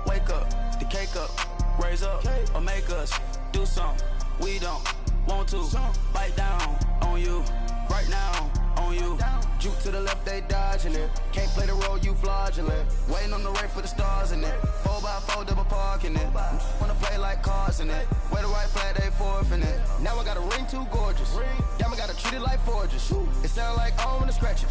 wake up, the cake up, raise up, or make us do something we don't want to. Bite down on you, right now on you. Juke to the left, they dodging it. Can't play the role, you fraudulent. Waiting on the right for the stars in it. 4x4 double parking it. Wanna play like cars in it. Wear the right flag, they forfeiting it. Now I got a ring too gorgeous. Damn, I gotta treat it like forges. It sound like I wanna scratch it.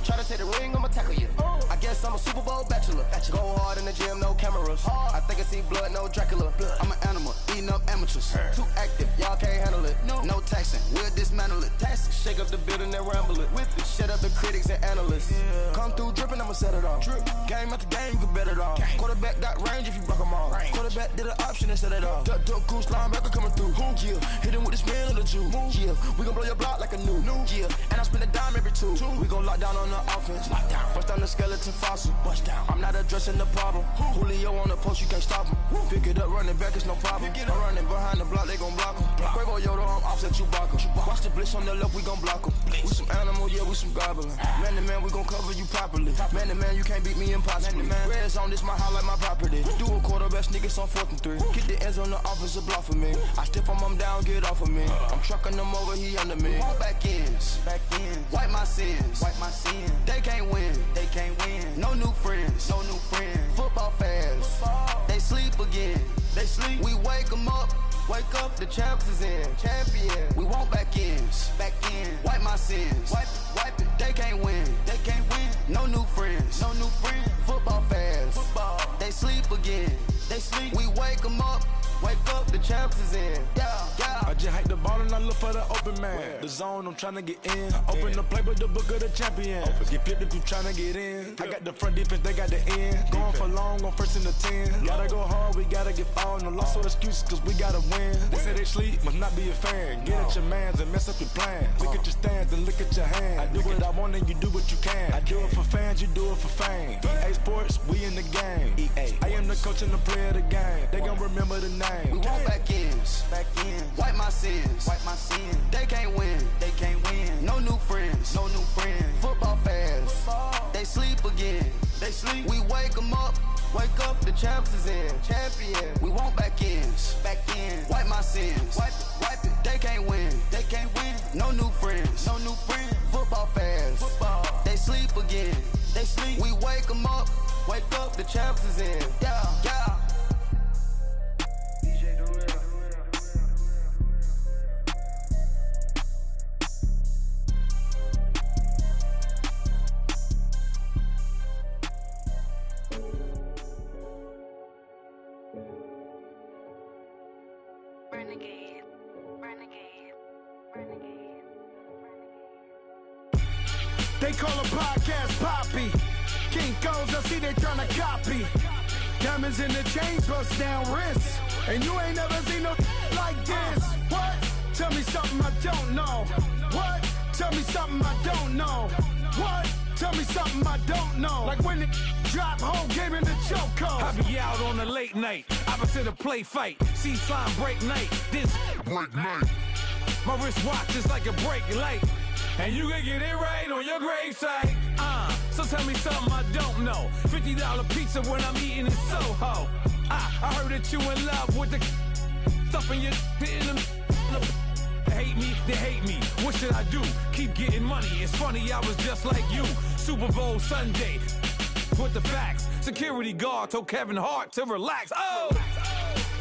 Try to take the ring, I'ma tackle you. I guess I'm a Super Bowl bachelor. Go hard in the gym, no cameras. I think I see blood, no Dracula. I'm an animal, eating up amateurs. Too active, y'all can't handle it. No taxing, we'll dismantle it. Shake up the building and ramble it. Shut up the critics and analysts. Come through dripping, I'ma set it off. Game after game, you can bet it off. Quarterback got range if you block them all. Quarterback did an option and set it off. Duck goose linebacker coming through. Yeah, hit him with the spin of the Jew. Yeah, we gon' blow your block like a new. Yeah, and I spend a dime every two. We gon' lock down on the offense. Bust down the skeleton fossil. I'm not addressing the problem. Julio on the post, you can't stop him. Pick it up, running back, it's no problem. I'm running behind the block, they gon' block him. Quavo Yoda, I'm offset Chewbacca. Watch the blitz on the left, we gon' block him. We some animal, yeah, we some goblin. Man to man, we gon' cover you properly. Man to man, you can't beat me impossibly. Red zone, this my highlight, my property. Do a quarterback, niggas on 4th and 3. Get the ends on the offensive block for me. I step on them down, get off of me. I'm trucking them over, he under me. All back ends, wipe my sins, They can't win, No new friends, Football fans, they sleep again. We wake them up. Wake up, the champs is in. Champion. We want back ends. Wipe my sins. Wipe it. They can't win. No new friends. Football fans. They sleep again. We wake them up. Wake up, the champs is in. Yeah. I just hike the ball and I look for the open man. The zone, I'm tryna get in. Open the playbook, the book of the champion. Get flipped if you tryna get in. I got the front defense, they got the end. Going for long, on 1st and the 10. Gotta go hard, we gotta get all. No loss or excuses, cause we gotta win. They say they sleep, must not be a fan. Get at your mans and mess up your plans. Look at your stands and look at your hands. I do what I want and you do what you can. I do it for fans, you do it for fame. EA Sports, we in the game. I am the coach and the player of the game. They gon' remember the name. We want back ends. Wipe my sins. They can't win. No new friends. Football fans. They sleep again. We wake them up. Wake up, the champs is in. Champion. We want back ends. Wipe my sins. Wipe it. They can't win. No new friends. Football fans. They sleep again. We wake them up. Wake up, the champs is in. Yeah. They call a podcast Poppy. Kinkos, I see they tryna copy. Diamonds in the chains, bust down wrists. And you ain't never seen no like this. What? Tell me something I don't know. What? Tell me something I don't know. What? Tell me something I don't know. Like when it drop, whole game in the chokehold. I be out on a late night, opposite a play fight. See slime break night, this break night. My wristwatch is like a brake light. And you can get it right on your gravesite. So tell me something I don't know. $50 pizza when I'm eating in Soho. I heard that you in love with the stuff in your in them. Hate me, they hate me. What should I do? Keep getting money. It's funny, I was just like you. Super Bowl Sunday. With the facts. Security guard told Kevin Hart to relax. Oh!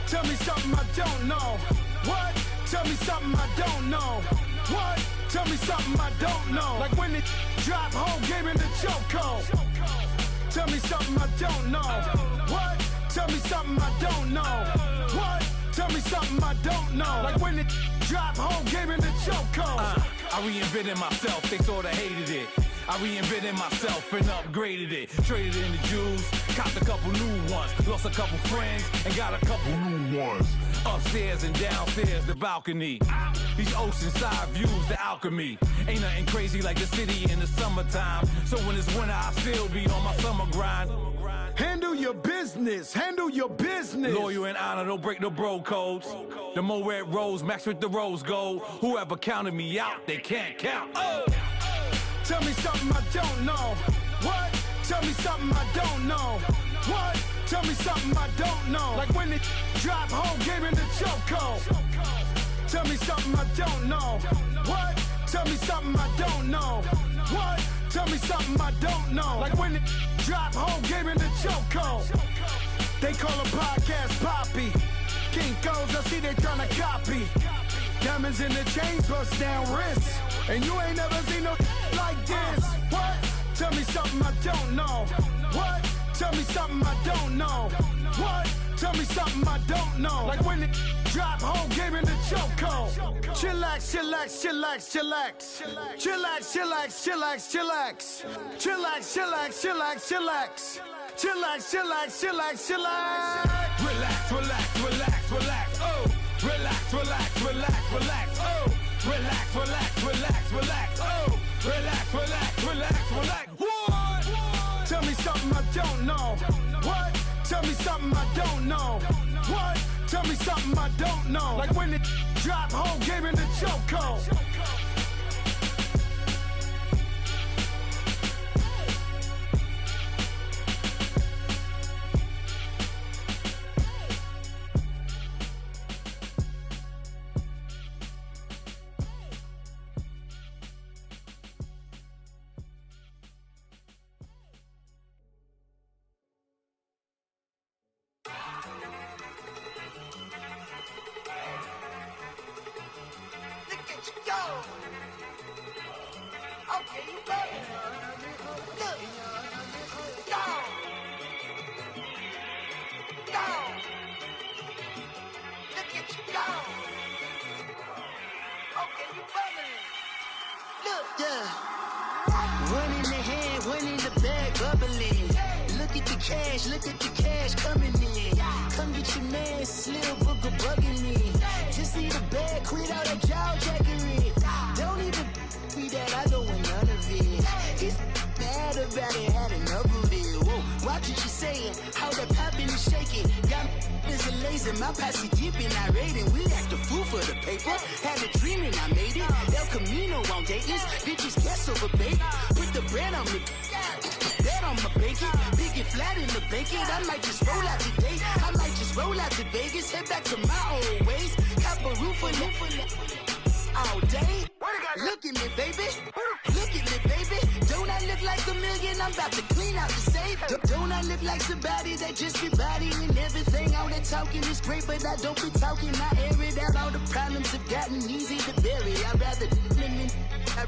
Tell me something I don't know. What? Tell me something I don't know. What? Tell me something I don't know. Like when it drop, whole game in the chokehold. Tell me something I don't know. What? Tell me something I don't know. What? Tell me something I don't know. Like when it drop, whole game in the chokehold. I reinvented myself, they sorta hated it. I reinvented myself and upgraded it. Traded in the jewels, copped a couple new ones. Lost a couple friends and got a couple new ones. Upstairs and downstairs, the balcony. These oceanside views, the alchemy. Ain't nothing crazy like the city in the summertime. So when it's winter, I still be on my summer grind. Handle your business, handle your business. Loyal and honor, don't break no bro codes. The more red rose, match with the rose gold. Whoever counted me out, they can't count. Oh! Tell me something I don't know. What? Tell me something I don't know. What? Tell me something I don't know. Like when it drop whole game in the chokehold. Tell me something I don't know. What? Tell me something I don't know. What? Tell me something I don't know. Like when it drop whole game in the chokehold. They call a podcast Poppy. King Codes, I see they tryna copy. Diamonds in the chains, bust down wrists. And you ain't never seen no like this. What? Tell me something I don't know. What? Tell me something I don't know. What? Tell me something I don't know. Like when it drop whole game in the chokehold. Chillax, chillax, chillax, chillax. Chillax, chillax, chillax, chillax. Chillax, chillax, chillax, chillax. Chillax, chillax, chillax, chillax. Relax, relax, relax, relax. Oh, relax, relax, relax, relax. Oh, relax, relax, relax, relax. Oh, relax, relax, relax, relax. What? Tell me something I don't know. What? Tell me something I don't know. What? Tell me something I don't know. Like when it drop whole game in the chokehold. Look at the cash coming in. Come get your man, Slim Booker bugging me. Just need a bag, quit all that jaw jackery. Don't even be that, I don't want none of it. He's mad about it, had enough of it. Whoa, watch what you saying, how that poppin' and shaking. Y'all is a lazy, my posse deep and I raiding. We act a fool for the paper, had a dream and I made it. El Camino on Dayton's, bitches guess over bait. Put the brand on me. Bet on my bacon, big and flat in the bacon. I might just roll out today. I might just roll out to Vegas, head back to my old ways. Cop a roof for all day. Look at me, baby. Look at me, baby. Don't I look like a million? I'm about to clean out the safe. Don't I look like somebody that just be bodying everything? All that talking is great, but I don't be talking. I air it out. All the problems have gotten easy to bury. I'd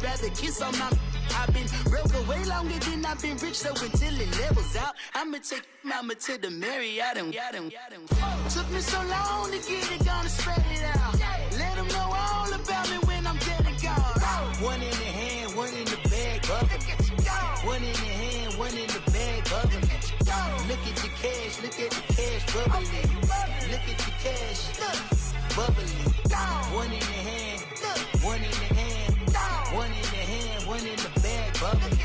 rather kiss on my. I've been broke away longer than I've been rich, so until it levels out, I'ma take mama to the Marriott and took me so long to get it, gonna spread it out. Let them know all about me when I'm dead and gone. One in the hand, one in the bag, bubble. One in the hand, one in the bag, bubble. Look at the cash, look at the cash bubbling. Look at the cash bubbling. One in the hand, one in the hand, one in the hand, one in the bag, bubbling.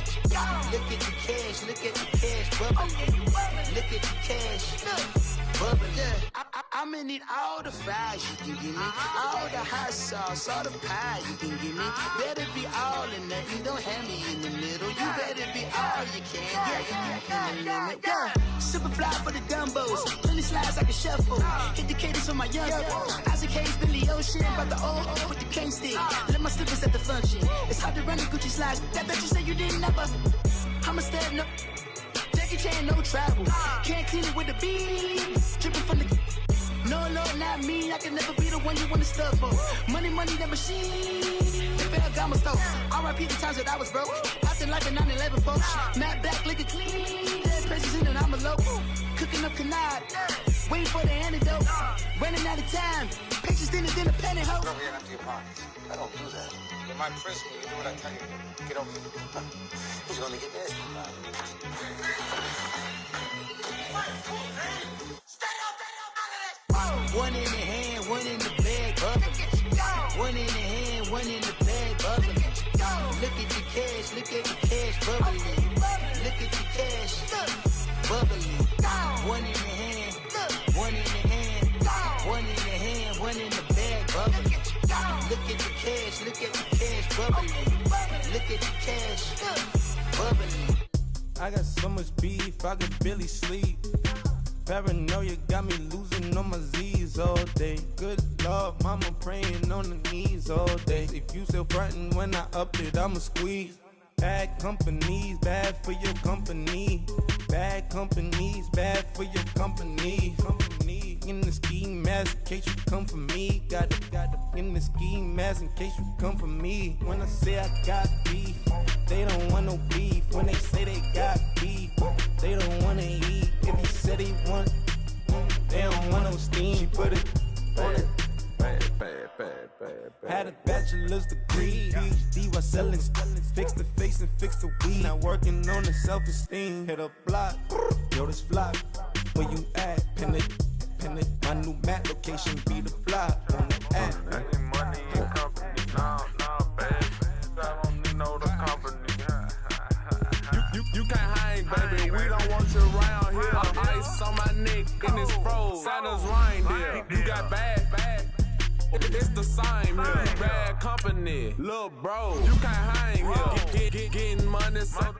Look at the cash, look at the cash bubbling. Look at the cash bubbling. I'ma need all the fries you can give me, all the hot sauce, all the pie you can give me. Better be all or nothing, don't have me in the middle. You better be all you can, yeah. Super fly for the dumbos, plenty slides like a shuffle. Hit the cadence for my young Isaac Hayes, Billy Ocean, but the old with the cane stick. Let my slippers at the function. It's hard to run the Gucci slides. That bet you say you didn't never. I'ma stand up. Jackie Chan, no travel. Can't clean it with the beat. Dripping from the. No, Lord, not me. I can never be the one you want to stuff for. Money, that machine. Ferragamo stove. R.I.P. the times that I was broke. Acting like a 9/11 folks. Matte back, liquor clean. Dead presents in an envelope. Cooking up canard. Waiting for the antidote. Running out of time. Pictures thinner than a penny hoe. Over here after your pockets. I don't do that. In my prison, you do what I tell you to. Get over here. Who's gonna get this? One in the hand, one in the bag, bubbling. One in the hand, one in the bag, bubbling. Look at the cash, look at the cash bubbling. Look at the cash bubbling. One in the hand, one in the hand, one in the hand, one in the bag, bubbling. Look at the cash, look at the cash bubbling. Look at the cash bubbling. I got so much beef, I could barely sleep. Paranoia got me losing on my Z's all day. Good Lord, mama praying on the knees all day. If you still frontin' when I up it, I'ma squeeze. Bad companies, bad for your company. Bad companies, bad for your company. Company in the ski mask in case you come for me. Got in the ski mask in case you come for me. When I say I got beef, they don't want no beef. When they say they got beef, they don't wanna eat. If you said they want, they don't want no steam. She put it on it. Had a bachelor's degree, PhD while selling, fix the face and fix the weed. Now working on the self-esteem. Hit a block, yo this flock. Where you at? Pin it. My new map location be the block on the app. Any money in company, no, baby. I don't need no the company. You can't hang, baby. We don't want you around here. Ice on my neck and it's froze. Santa's reindeer. You got bad. It's the same here. Bad company, little bro. You can't hang here. Getting money, so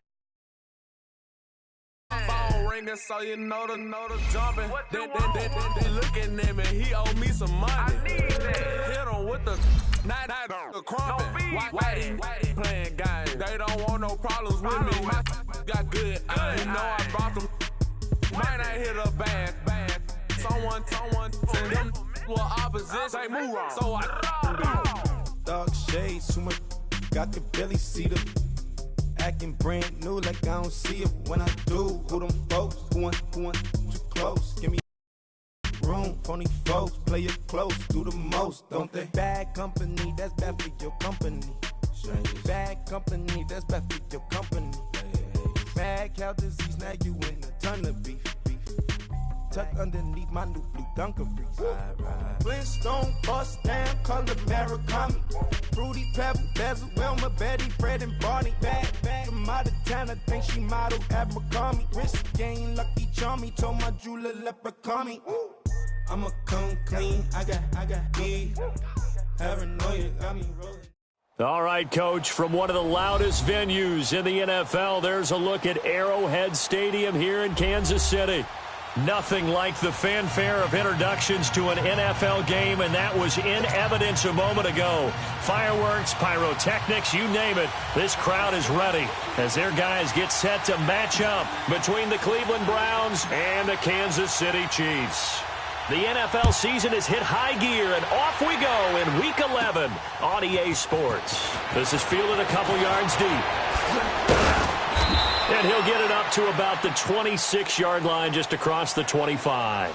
phone ringing, so you know the jumping. They looking at me. He owe me some money. Hit him with the not the crumping. Why they playing games? They don't want no problems with me. Got good. You know I brought them. Might not hit a bad. Someone send them. Well, opposition, say move wrong. So I dog shades, too much. Got the belly see the acting brand new, like I don't see it when I do. Who them folks? Who want too close? Give me room. Phony folks, play it close, do the most, don't they? Bad company, that's bad for your company. Bad company, that's bad for your company. Mad cow disease, now you in a ton of beef. Tucked underneath my new blue Dunkaroos. Flintstone, bust down, color Murakami. Fruity Pebble, Bezel, Wilma, Betty, Fred, and Barney. Bad, from out of town, I think she model Abercrombie. Wrist game, Lucky Charmy, told my jeweler, leprechaun. I'ma come clean, I got beef. Paranoia got me rolling. All right, Coach, from one of the loudest venues in the NFL, there's a look at Arrowhead Stadium here in Kansas City. Nothing like the fanfare of introductions to an NFL game, and that was in evidence a moment ago. Fireworks, pyrotechnics, you name it. This crowd is ready as their guys get set to match up between the Cleveland Browns and the Kansas City Chiefs. The NFL season has hit high gear, and off we go in Week 11 on EA Sports. This is fielded a couple yards deep. And he'll get it up to about the 26-yard line, just across the 25.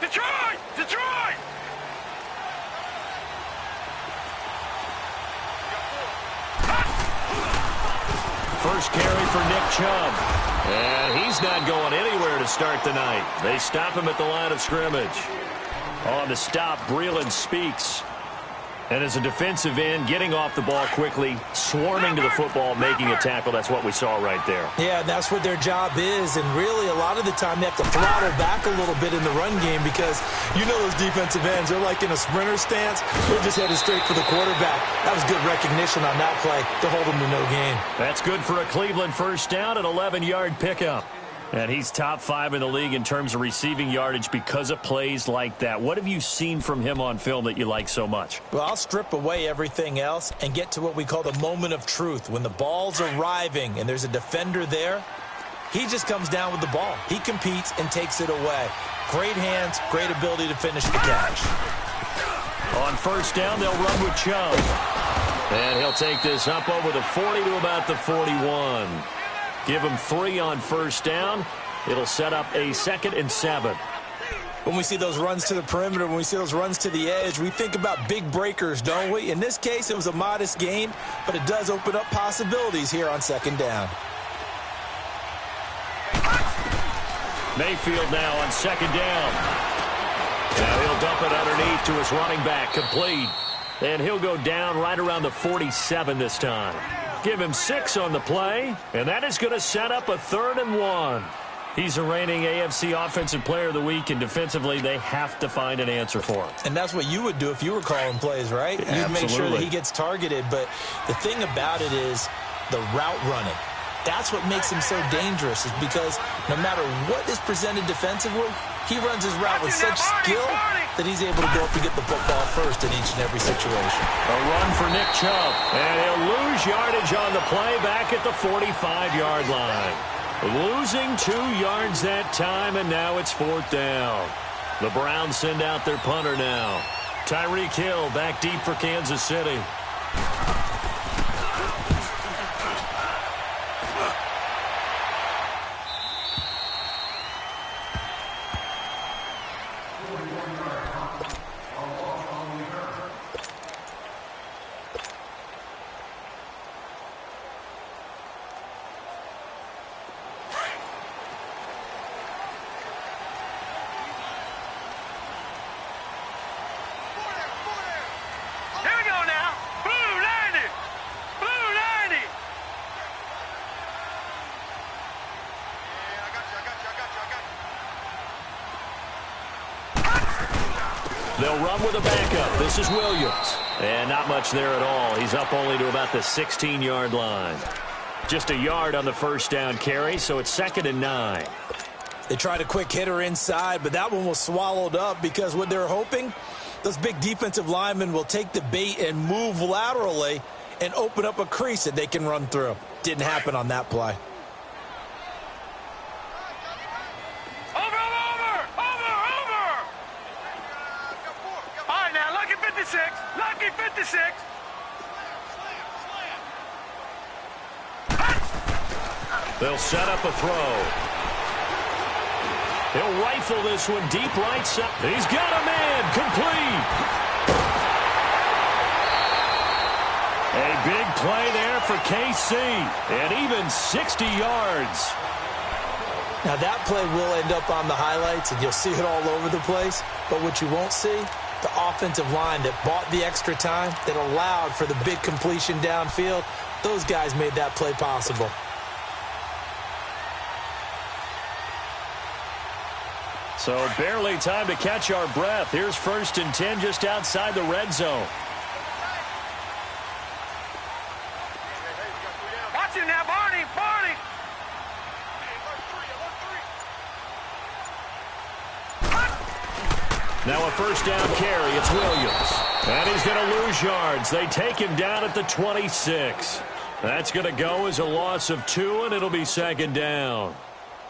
Detroit! First carry for Nick Chubb. And he's not going anywhere to start the night. They stop him at the line of scrimmage. On the stop, Breeland Speaks. And as a defensive end, getting off the ball quickly, swarming to the football, making a tackle. That's what we saw right there. Yeah, that's what their job is. And really, a lot of the time, they have to throttle back a little bit in the run game because you know those defensive ends, they're like in a sprinter stance. They're just headed straight for the quarterback. That was good recognition on that play to hold them to no gain. That's good for a Cleveland first down, an 11-yard pickup. And he's top 5 in the league in terms of receiving yardage because of plays like that. What have you seen from him on film that you like so much? Well, I'll strip away everything else and get to what we call the moment of truth. When the ball's arriving and there's a defender there, he just comes down with the ball. He competes and takes it away. Great hands, great ability to finish the catch. On first down, they'll run with Chubb. And he'll take this up over the 40 to about the 41. Give him 3 on first down. It'll set up a 2nd and 7. When we see those runs to the perimeter, when we see those runs to the edge, we think about big breakers, don't we? In this case, it was a modest gain, but it does open up possibilities here on 2nd down. Mayfield now on 2nd down. Now he'll dump it underneath to his running back, complete. And he'll go down right around the 47 this time. Give him 6 on the play, and that is going to set up a 3rd and 1. He's a reigning AFC Offensive Player of the Week, and defensively, they have to find an answer for him. And that's what you would do if you were calling plays, right? Yeah, you'd make sure that he gets targeted. But the thing about it is the route running. That's what makes him so dangerous, is because no matter what is presented defensively, he runs his route with such skill that he's able to go up and get the football first in each and every situation. A run for Nick Chubb, and he'll lose yardage on the play back at the 45-yard line. Losing 2 yards that time, and now it's 4th down. The Browns send out their punter now. Tyreek Hill back deep for Kansas City. They'll run with a backup. This is Williams. And not much there at all. He's up only to about the 16-yard line. Just a yard on the first down carry, so it's 2nd and 9. They tried a quick hitter inside, but that one was swallowed up because what they're hoping, those big defensive linemen will take the bait and move laterally and open up a crease that they can run through. Didn't happen on that play. Lucky 56. They'll set up a throw. He'll rifle this one deep right side. He's got a man. Complete. A big play there for KC. And even 60 yards. Now that play will end up on the highlights, and you'll see it all over the place. But what you won't see, the offensive line that bought the extra time, that allowed for the big completion downfield, those guys made that play possible. So barely time to catch our breath. Here's 1st and 10 just outside the red zone. Watch him now, Barney. Barney. Now a 1st down carry. It's Williams. And he's going to lose yards. They take him down at the 26. That's going to go as a loss of 2, and it'll be 2nd down.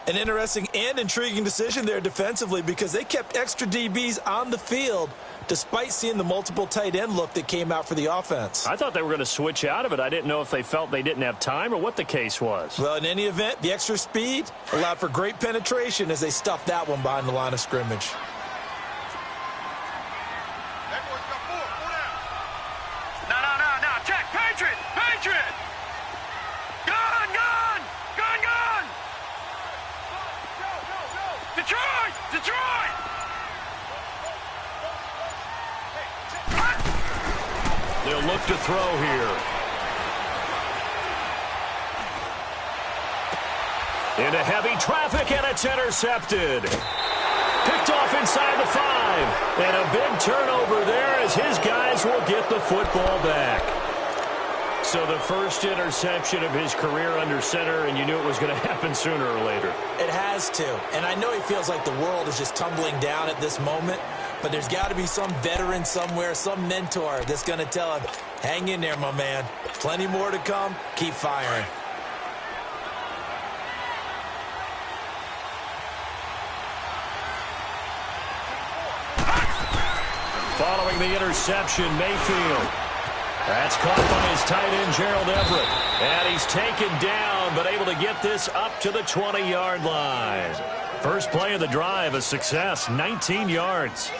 An interesting and intriguing decision there defensively, because they kept extra DBs on the field despite seeing the multiple tight end look that came out for the offense. I thought they were going to switch out of it. I didn't know if they felt they didn't have time or what the case was. Well, in any event, the extra speed allowed for great penetration as they stuffed that one behind the line of scrimmage. No. Check. Patriot. Gun. Detroit. They'll look to throw here. Into heavy traffic, and it's intercepted. Picked off inside the 5. And a big turnover there as his guys will get the football back. So the first interception of his career under center, and you knew it was going to happen sooner or later. It has to. And I know he feels like the world is just tumbling down at this moment, but there's got to be some veteran somewhere, some mentor that's going to tell him, hang in there, my man. Plenty more to come. Keep firing. Following the interception, Mayfield. That's caught by his tight end, Gerald Everett. And he's taken down, but able to get this up to the 20-yard line. First play of the drive, a success, 19 yards.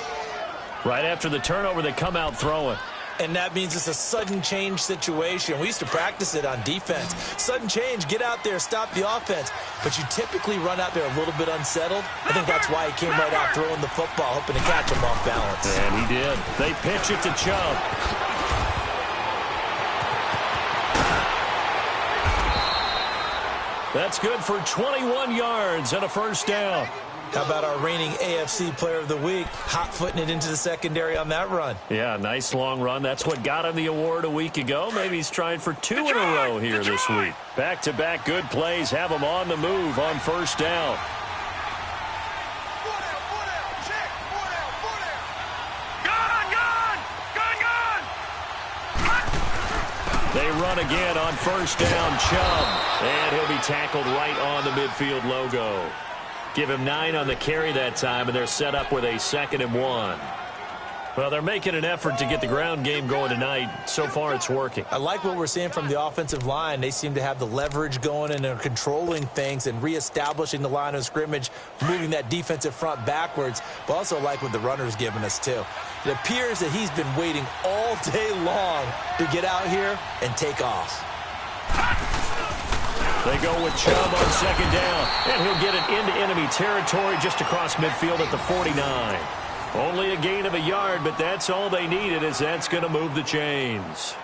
Right after the turnover, they come out throwing. And that means it's a sudden change situation. We used to practice it on defense. Sudden change, get out there, stop the offense. But you typically run out there a little bit unsettled. I think that's why he came right out throwing the football, hoping to catch him off balance. And he did. They pitch it to Chubb. That's good for 21 yards and a first down. How about our reigning AFC Player of the Week, hot-footing it into the secondary on that run? Yeah, nice long run. That's what got him the award a week ago. Maybe he's trying for 2 in a row here this week. Back-to-back good plays have him on the move on first down. They run again on first down, Chubb. And he'll be tackled right on the midfield logo. Give him 9 on the carry that time, and they're set up with a 2nd and 1. Well, they're making an effort to get the ground game going tonight. So far, it's working. I like what we're seeing from the offensive line. They seem to have the leverage going, and they're controlling things and reestablishing the line of scrimmage, moving that defensive front backwards, but also like what the runner's giving us, too. It appears that he's been waiting all day long to get out here and take off. They go with Chubb on 2nd down, and he'll get it into enemy territory just across midfield at the 49. Only a gain of a yard, but that's all they needed, as that's going to move the chains.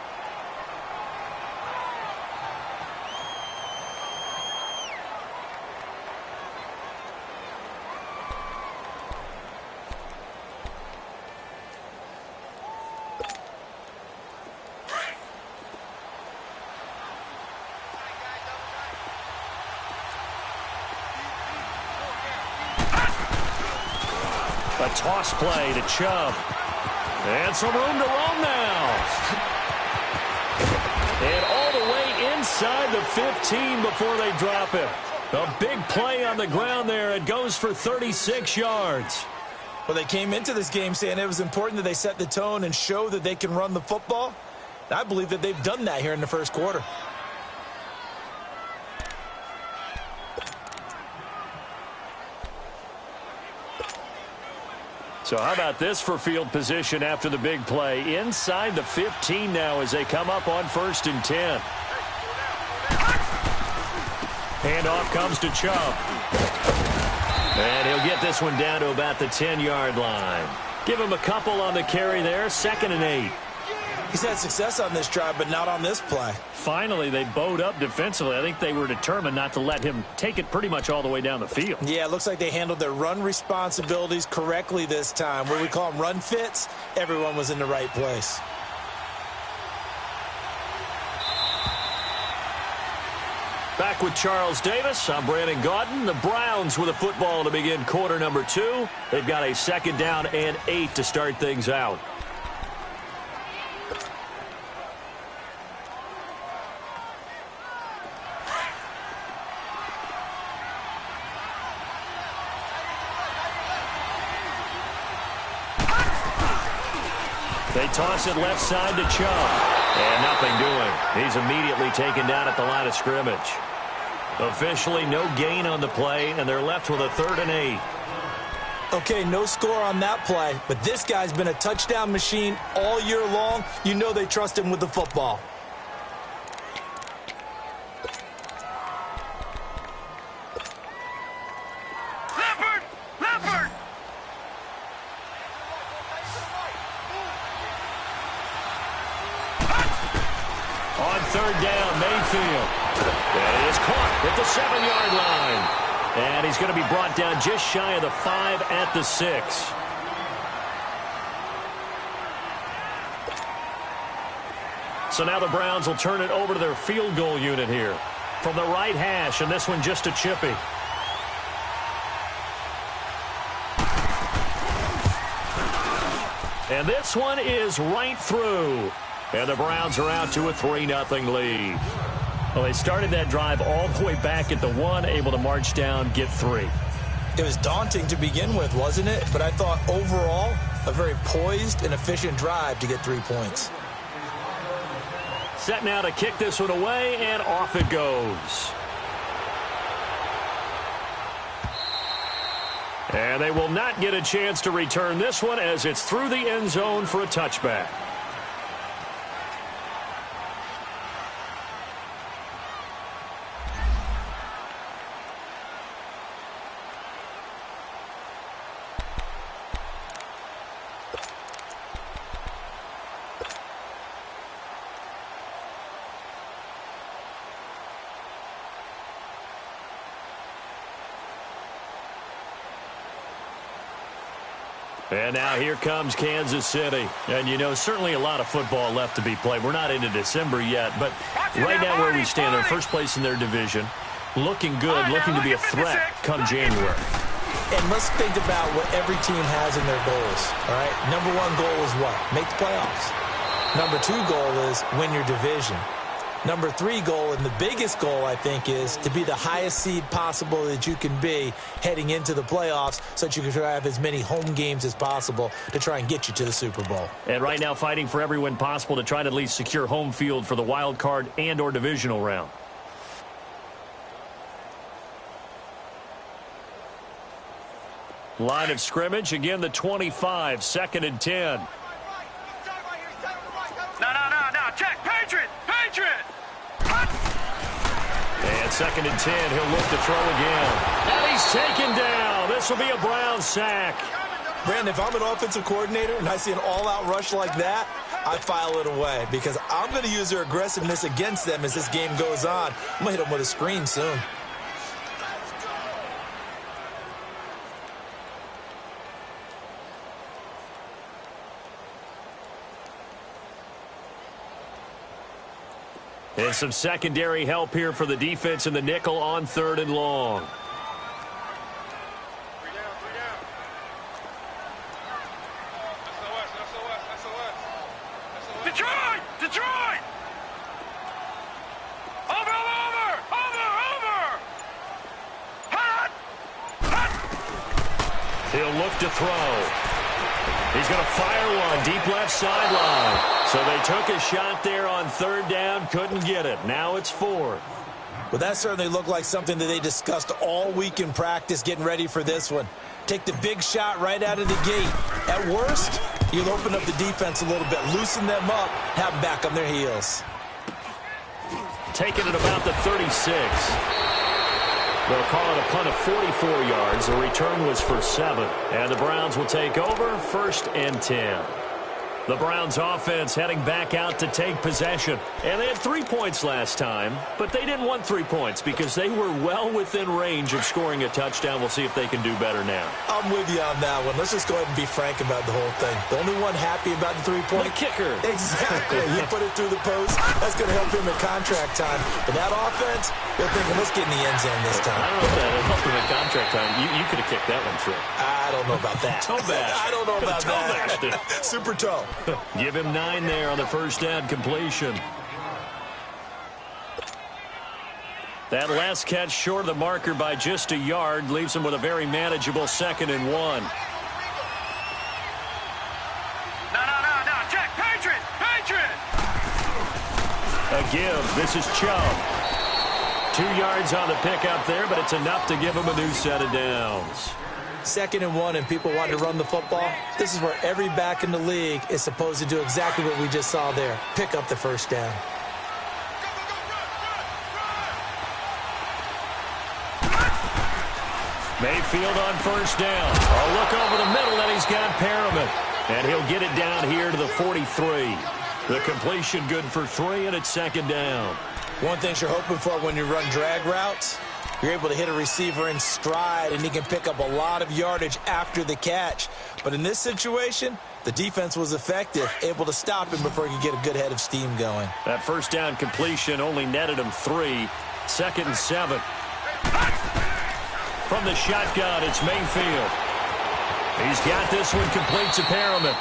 A toss play to Chubb. And some room to roam now. And all the way inside the 15 before they drop it. A big play on the ground there. It goes for 36 yards. Well, they came into this game saying it was important that they set the tone and show that they can run the football. I believe that they've done that here in the first quarter. So how about this for field position after the big play? Inside the 15 now as they come up on 1st and 10. Handoff comes to Chubb. And he'll get this one down to about the 10-yard line. Give him a couple on the carry there. 2nd and 8. He's had success on this drive, but not on this play. Finally, they bowed up defensively. I think they were determined not to let him take it pretty much all the way down the field. Yeah, it looks like they handled their run responsibilities correctly this time. Where we call them run fits, everyone was in the right place. Back with Charles Davis. I'm Brandon Gaudin. The Browns with a football to begin quarter number 2. They've got a 2nd down and 8 to start things out. They toss it left side to Chubb. And nothing doing. He's immediately taken down at the line of scrimmage. Officially no gain on the play, and they're left with a 3rd and 8. Okay, no score on that play, but this guy's been a touchdown machine all year long. You know they trust him with the football. On 3rd down, Mayfield. And he is caught at the 7-yard line. And he's going to be brought down just shy of the 5 at the 6. So now the Browns will turn it over to their field goal unit here. From the right hash, and this one just a chippy. And this one is right through. And the Browns are out to a 3-0 lead. Well, they started that drive all the way back at the 1, able to march down, get 3. It was daunting to begin with, wasn't it? But I thought overall, a very poised and efficient drive to get 3 points. Set now to kick this one away, and off it goes. And they will not get a chance to return this one as it's through the end zone for a touchback. And now here comes Kansas City. And, you know, certainly a lot of football left to be played. We're not into December yet, but right now where we stand, they're first place in their division, looking good, looking to be a threat come January. And let's think about what every team has in their goals, all right? Number one goal is what? Make the playoffs. Number two goal is win your division. Number three goal, and the biggest goal, I think, is to be the highest seed possible that you can be heading into the playoffs so that you can have as many home games as possible to try and get you to the Super Bowl. And right now fighting for every win possible to try to at least secure home field for the wild card and or divisional round. Line of scrimmage, again the 25, 2nd and 10. No, check, Patriot! And 2nd and 10, he'll look to throw again. And he's taken down. This will be a Brown sack. Brandon, if I'm an offensive coordinator and I see an all-out rush like that, I file it away because I'm going to use their aggressiveness against them as this game goes on. I'm going to hit them with a screen soon. And some secondary help here for the defense in the nickel on 3rd and long. Detroit! Over! Hot! He'll look to throw. He's going to fire one deep left sideline. So they took a shot there on 3rd down, couldn't get it. Now it's 4th. Well, that certainly looked like something that they discussed all week in practice getting ready for this one. Take the big shot right out of the gate. At worst, you'll open up the defense a little bit, loosen them up, have them back on their heels. Taking it about the 36. They'll call it a punt of 44 yards. The return was for 7. And the Browns will take over 1st and 10. The Browns offense heading back out to take possession. And they had 3 points last time, but they didn't want 3 points because they were well within range of scoring a touchdown. We'll see if they can do better now. I'm with you on that one. Let's just go ahead and be frank about the whole thing. The only one happy about the 3-point the kicker. Exactly. You put it through the post. That's going to help him at contract time. But that offense, they're thinking, let's get in the end zone this time. I don't know if that helped him at contract time. You could have kicked that one through. I don't know about that. Toe bash. I don't know about that. Super toe. Give him 9 there on the 1st down completion. That last catch short of the marker by just a yard leaves him with a very manageable 2nd and 1. No, check, Patriot! A give. This is Chubb. 2 yards on the pickup there, but it's enough to give him a new set of downs. 2nd and 1 and people want to run the football. This is where every back in the league is supposed to do exactly what we just saw there. Pick up the 1st down. Mayfield on 1st down. A look over the middle, and he's got Perriman. And he'll get it down here to the 43. The completion good for 3, and it's 2nd down. One thing you're hoping for when you run drag routes, you're able to hit a receiver in stride, and he can pick up a lot of yardage after the catch. But in this situation, the defense was effective, able to stop him before he could get a good head of steam going. That 1st down completion only netted him 3. 2nd and 7. From the shotgun, it's Mayfield. He's got this one complete to Perriman.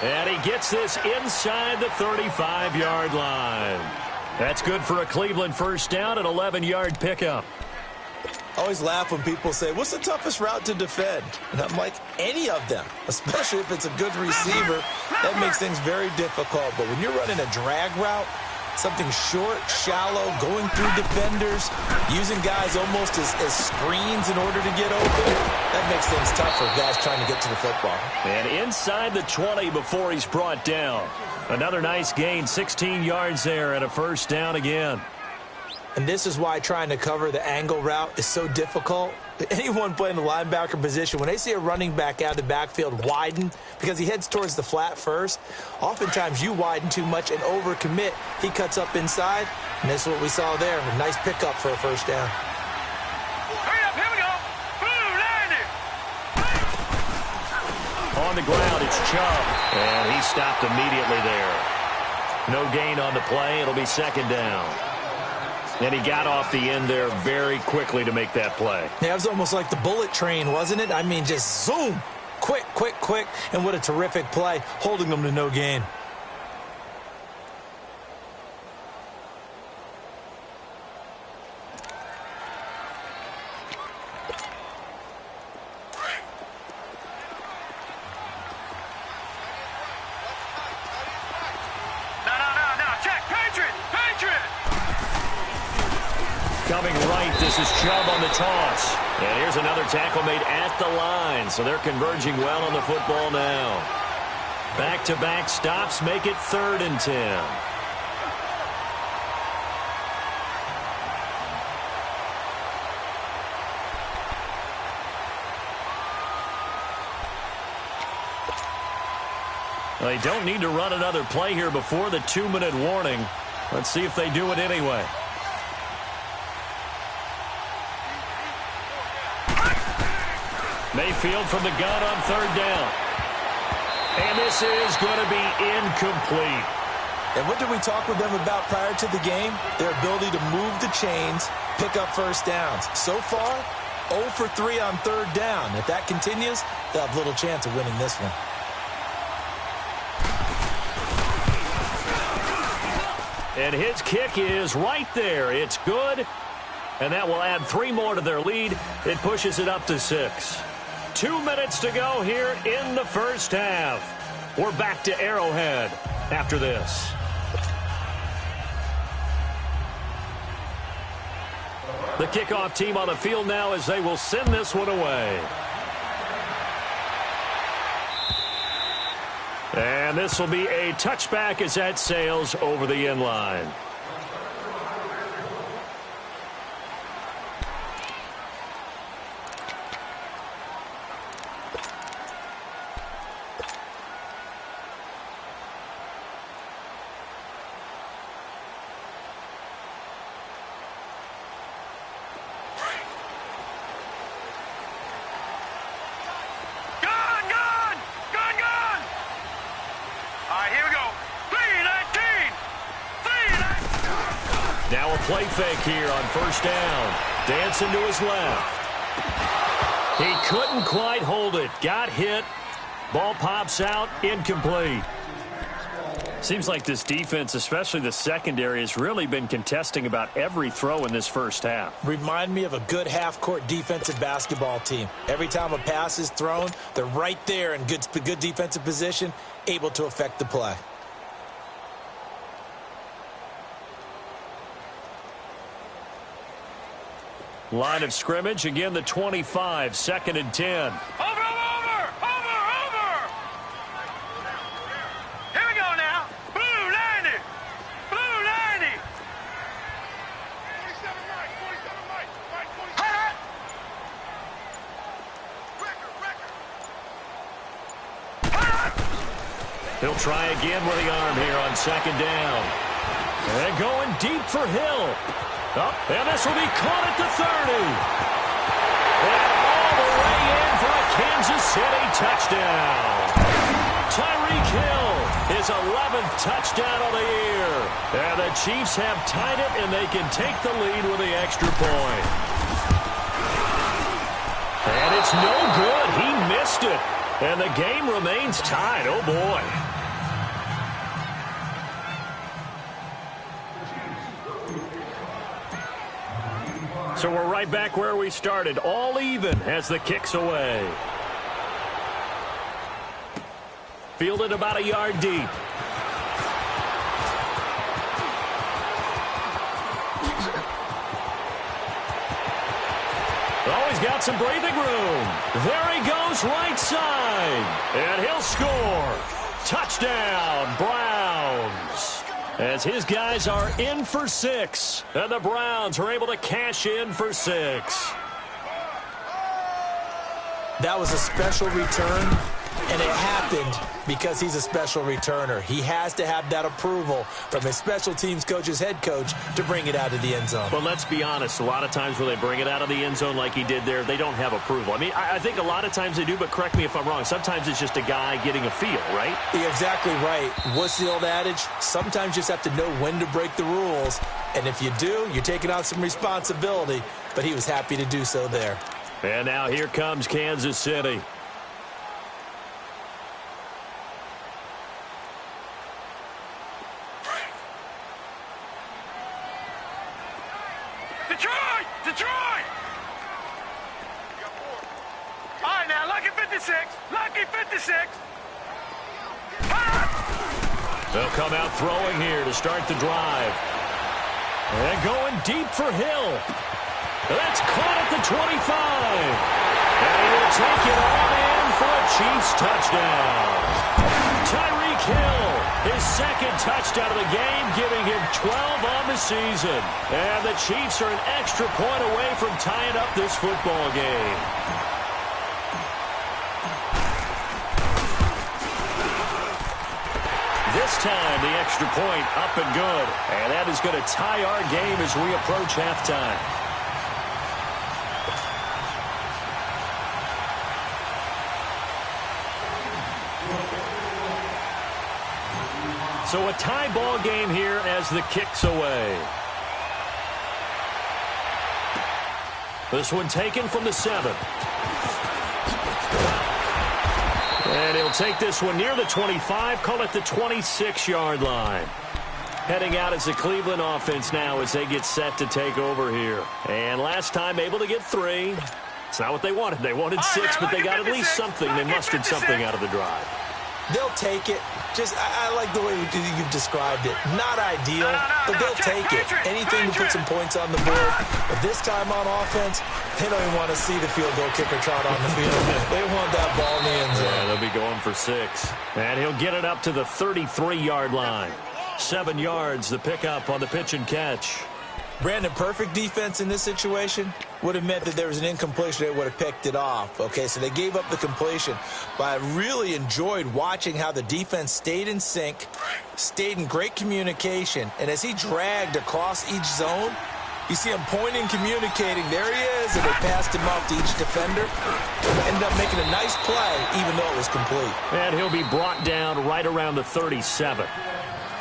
And he gets this inside the 35-yard line. That's good for a Cleveland 1st down, an 11-yard pickup. I always laugh when people say, what's the toughest route to defend? And I'm like, any of them, especially if it's a good receiver. That makes things very difficult. But when you're running a drag route, something short, shallow, going through defenders, using guys almost as screens in order to get open, that makes things tough for guys trying to get to the football. And inside the 20 before he's brought down. Another nice gain, 16 yards there and a 1st down again. And this is why trying to cover the angle route is so difficult. Anyone playing the linebacker position, when they see a running back out of the backfield widen because he heads towards the flat first, oftentimes you widen too much and overcommit. He cuts up inside, and this is what we saw there. A nice pickup for a 1st down. Hurry up, here we go. Boom, landed. On on the ground. It's Chubb. And he stopped immediately there. No gain on the play. It'll be second down. And he got off the end there very quickly to make that play. Yeah, it was almost like the bullet train, wasn't it? I mean, just zoom. Quick, quick, quick. And what a terrific play, holding them to no gain. Coming right, this is Chubb on the toss. And here's another tackle made at the line. So they're converging well on the football now. Back-to-back stops make it 3rd and 10. They don't need to run another play here before the 2-minute warning. Let's see if they do it anyway. Mayfield from the gun on 3rd down. And this is going to be incomplete. And what did we talk with them about prior to the game? Their ability to move the chains, pick up first downs. So far, 0 for 3 on 3rd down. If that continues, they'll have little chance of winning this one. And his kick is right there. It's good. And that will add 3 more to their lead. It pushes it up to 6. 2 minutes to go here in the first half. We're back to Arrowhead after this. The kickoff team on the field now as they will send this one away. And this will be a touchback as that sails over the end line. Play fake here on 1st down. Dancing to his left. He couldn't quite hold it. Got hit. Ball pops out. Incomplete. Seems like this defense, especially the secondary, has really been contesting about every throw in this first half. Remind me of a good half-court defensive basketball team. Every time a pass is thrown, they're right there in good defensive position, able to affect the play. Line of scrimmage, again the 25, 2nd and 10. Over! Here we go now. Blue 90. Blue 90. 47 Mike. Hey! Record. He'll try again with the arm here on 2nd down. And going deep for Hill. Up, and this will be caught at the 30. And all the way in for a Kansas City touchdown. Tyreek Hill, his 11th touchdown of the year. And the Chiefs have tied it, and they can take the lead with the extra point. And it's no good. He missed it. And the game remains tied. Oh, boy. So we're right back where we started, all even as the kick's away. Fielded about a yard deep. Oh, he's got some breathing room. There he goes right side. And he'll score. Touchdown, Browns. As his guys are in for 6. And the Browns are able to cash in for 6. That was a special return And it happened because he's a special returner. He has to have that approval from his special teams coach's head coach to bring it out of the end zone. But let's be honest, a lot of times when they bring it out of the end zone like he did there, they don't have approval. I mean, I think a lot of times they do, but correct me if I'm wrong. Sometimes it's just a guy getting a feel, right? You're exactly right. What's the old adage? Sometimes you just have to know when to break the rules. And if you do, you're taking on some responsibility. But he was happy to do so there. And now here comes Kansas City. Detroit! All right, now, lucky 56. Lucky 56. They'll come out throwing here to start the drive. And going deep for Hill. That's caught at the 25. And he'll take it all in for a Chiefs touchdown. Tyreek Hill, his second touchdown of the game, giving him 12 on the season. And the Chiefs are an extra point away from tying up this football game. This time, the extra point up and good. And that is going to tie our game as we approach halftime. So a tie ball game here as the kick's away. This one taken from the 7. And he'll take this one near the 25, call it the 26-yard line. Heading out as the Cleveland offense now as they get set to take over here. And last time able to get 3. It's not what they wanted. They wanted 6, but they got at least something. They mustered something out of the drive. They'll take it. I like the way you've described it. Not ideal, but they'll take it. Anything to put some points on the board. But this time on offense, they don't even want to see the field goal kicker trot on the field. They want that ball in the end zone. Yeah, they'll be going for 6. And he'll get it up to the 33-yard line. 7 yards, the pickup on the pitch and catch. Brandon, perfect defense in this situation would have meant that there was an incompletion. They would have picked it off. Okay, so they gave up the completion. But I really enjoyed watching how the defense stayed in sync, stayed in great communication. And as he dragged across each zone, you see him pointing, communicating. There he is, and they passed him off to each defender. Ended up making a nice play, even though it was complete. And he'll be brought down right around the 37.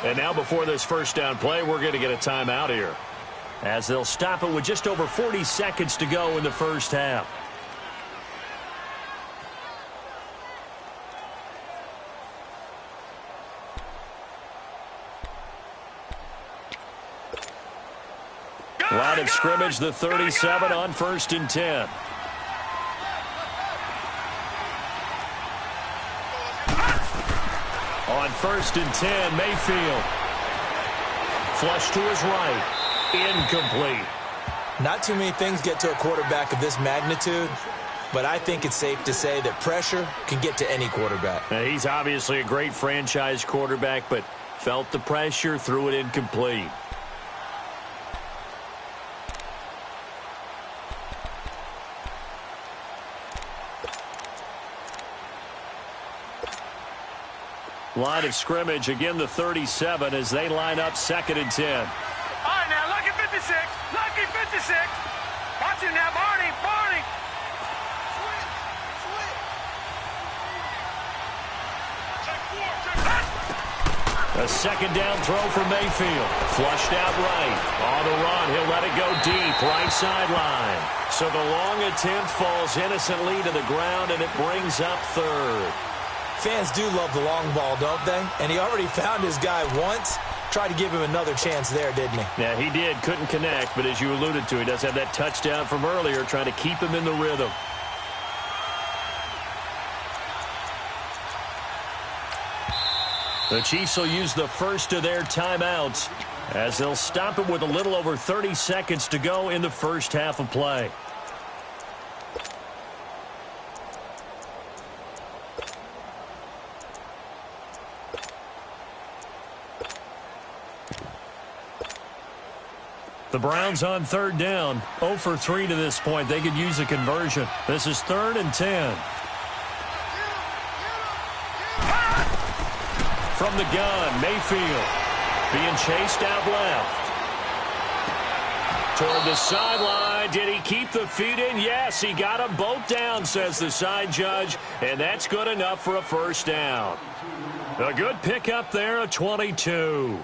And now before this first down play, we're going to get a timeout here, as they'll stop it with just over 40 seconds to go in the first half. Line of scrimmage, the 37 on 1st and 10. On 1st and 10, Mayfield. Flush to his right. Incomplete. Not too many things get to a quarterback of this magnitude, but I think it's safe to say that pressure can get to any quarterback. Now, he's obviously a great franchise quarterback, but felt the pressure, threw it incomplete. Line of scrimmage, again the 37 as they line up 2nd and 10. All right, now, lucky 56. Lucky 56. Watch him now, Barney. A 2nd down throw for Mayfield. Flushed out right. On the run, he'll let it go deep, right sideline. So the long attempt falls innocently to the ground, and it brings up 3rd. Fans do love the long ball, don't they? And he already found his guy once. Tried to give him another chance there, didn't he? Yeah, he did. Couldn't connect, but as you alluded to, he does have that touchdown from earlier, trying to keep him in the rhythm. The Chiefs will use the first of their timeouts as they'll stop it with a little over 30 seconds to go in the first half of play. The Browns on 3rd down. 0 for 3 to this point. They could use a conversion. This is 3rd and 10. from the gun. Mayfield being chased out left. Toward the sideline. Did he keep the feet in? Yes, he got them both down, says the side judge, and that's good enough for a first down. A good pickup there, a 22.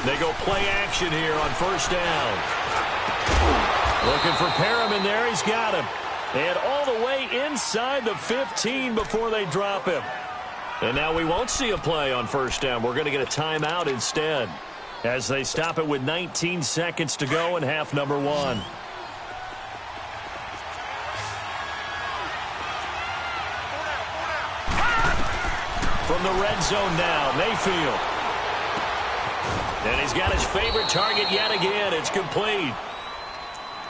They go play action here on first down. Looking for Perriman there. He's got him. And all the way inside the 15 before they drop him. And now we won't see a play on first down. We're going to get a timeout instead as they stop it with 19 seconds to go in half number one. From the red zone now, Mayfield. And he's got his favorite target yet again. It's complete.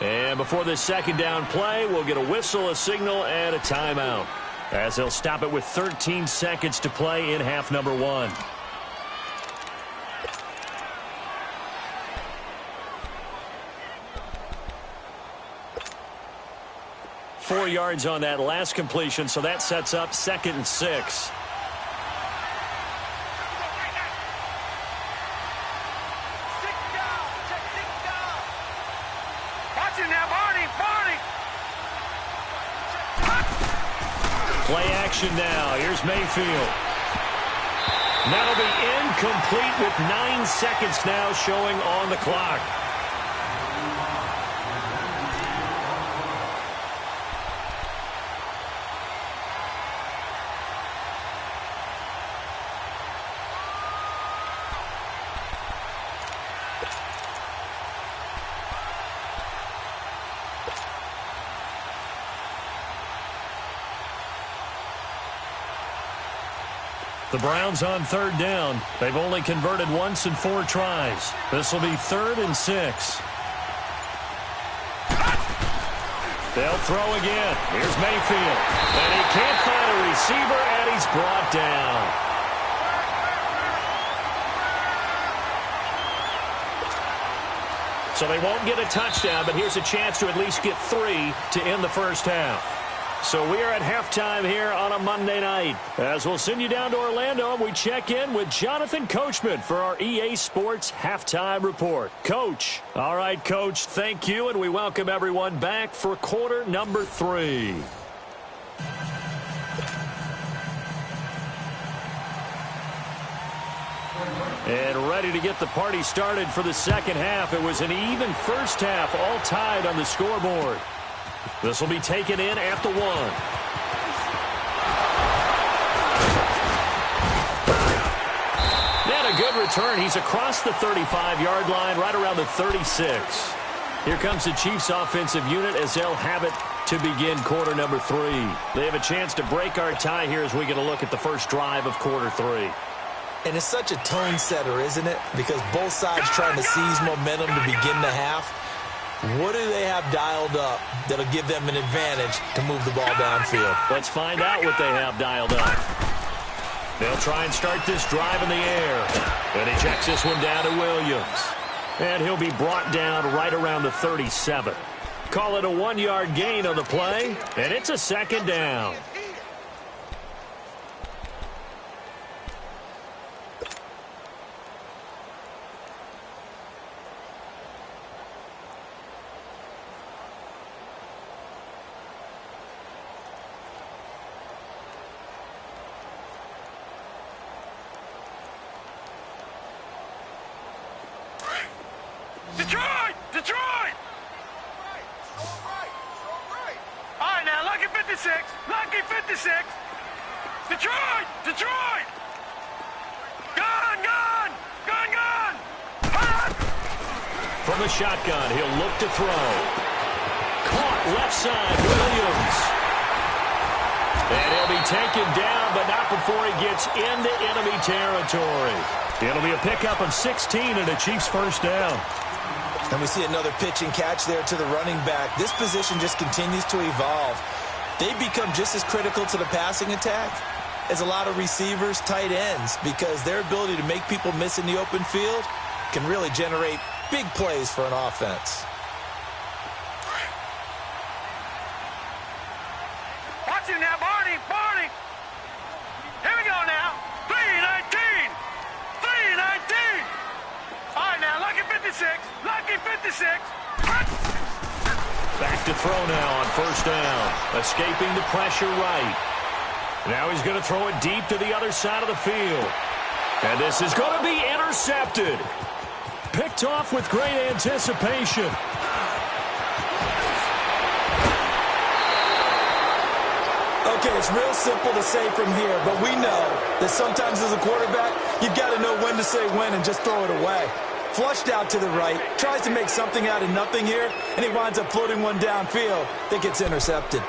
And before this second down play, we'll get a whistle, a signal, and a timeout, as they'll stop it with 13 seconds to play in half number one. Four yards on that last completion, so that sets up 2nd and 6. Play action now. Here's Mayfield. That'll be incomplete with 9 seconds now showing on the clock. The Browns on third down. They've only converted once in 4 tries. This will be 3rd and 6. They'll throw again. Here's Mayfield. And he can't find a receiver, and he's brought down. So they won't get a touchdown, but here's a chance to at least get 3 to end the first half. So we are at halftime here on a Monday night. As we'll send you down to Orlando, we check in with Jonathan Coachman for our EA Sports Halftime Report. Coach. All right, Coach, thank you, and we welcome everyone back for quarter number 3. And ready to get the party started for the second half. It was an even first half, all tied on the scoreboard. This will be taken in at the 1. And a good return. He's across the 35-yard line, right around the 36. Here comes the Chiefs offensive unit as they'll have it to begin quarter number 3. They have a chance to break our tie here as we get a look at the first drive of quarter 3. And it's such a tone setter, isn't it? Because both sides trying to seize momentum to begin the half. What do they have dialed up that'll give them an advantage to move the ball downfield? Let's find out what they have dialed up. They'll try and start this drive in the air. And he checks this one down to Williams. And he'll be brought down right around the 37. Call it a 1-yard gain on the play. And it's a second down. Detroit! Detroit! All right, now, lucky 56. Lucky 56. Detroit! Detroit! Gun! Gun! Gun! Gun! Ah! From the shotgun, he'll look to throw. Caught left side, Williams. taken down, but not before he gets into enemy territory. It'll be a pickup of 16 and a Chiefs first down. And we see another pitch and catch there to the running back. This position just continues to evolve. They become just as critical to the passing attack as a lot of receivers, tight ends, because their ability to make people miss in the open field can really generate big plays for an offense. Watch it now, Barney, Barney. Here we go now. 3-19. 3-19. All right, now, lucky 56. Lucky 56. Back to throw now on first down. Escaping the pressure right. Now he's going to throw it deep to the other side of the field. And this is going to be intercepted. Picked off with great anticipation. Okay, it's real simple to say from here, but we know that sometimes as a quarterback, you've got to know when to say when and just throw it away. Flushed out to the right, tries to make something out of nothing here, and he winds up floating one downfield that gets intercepted.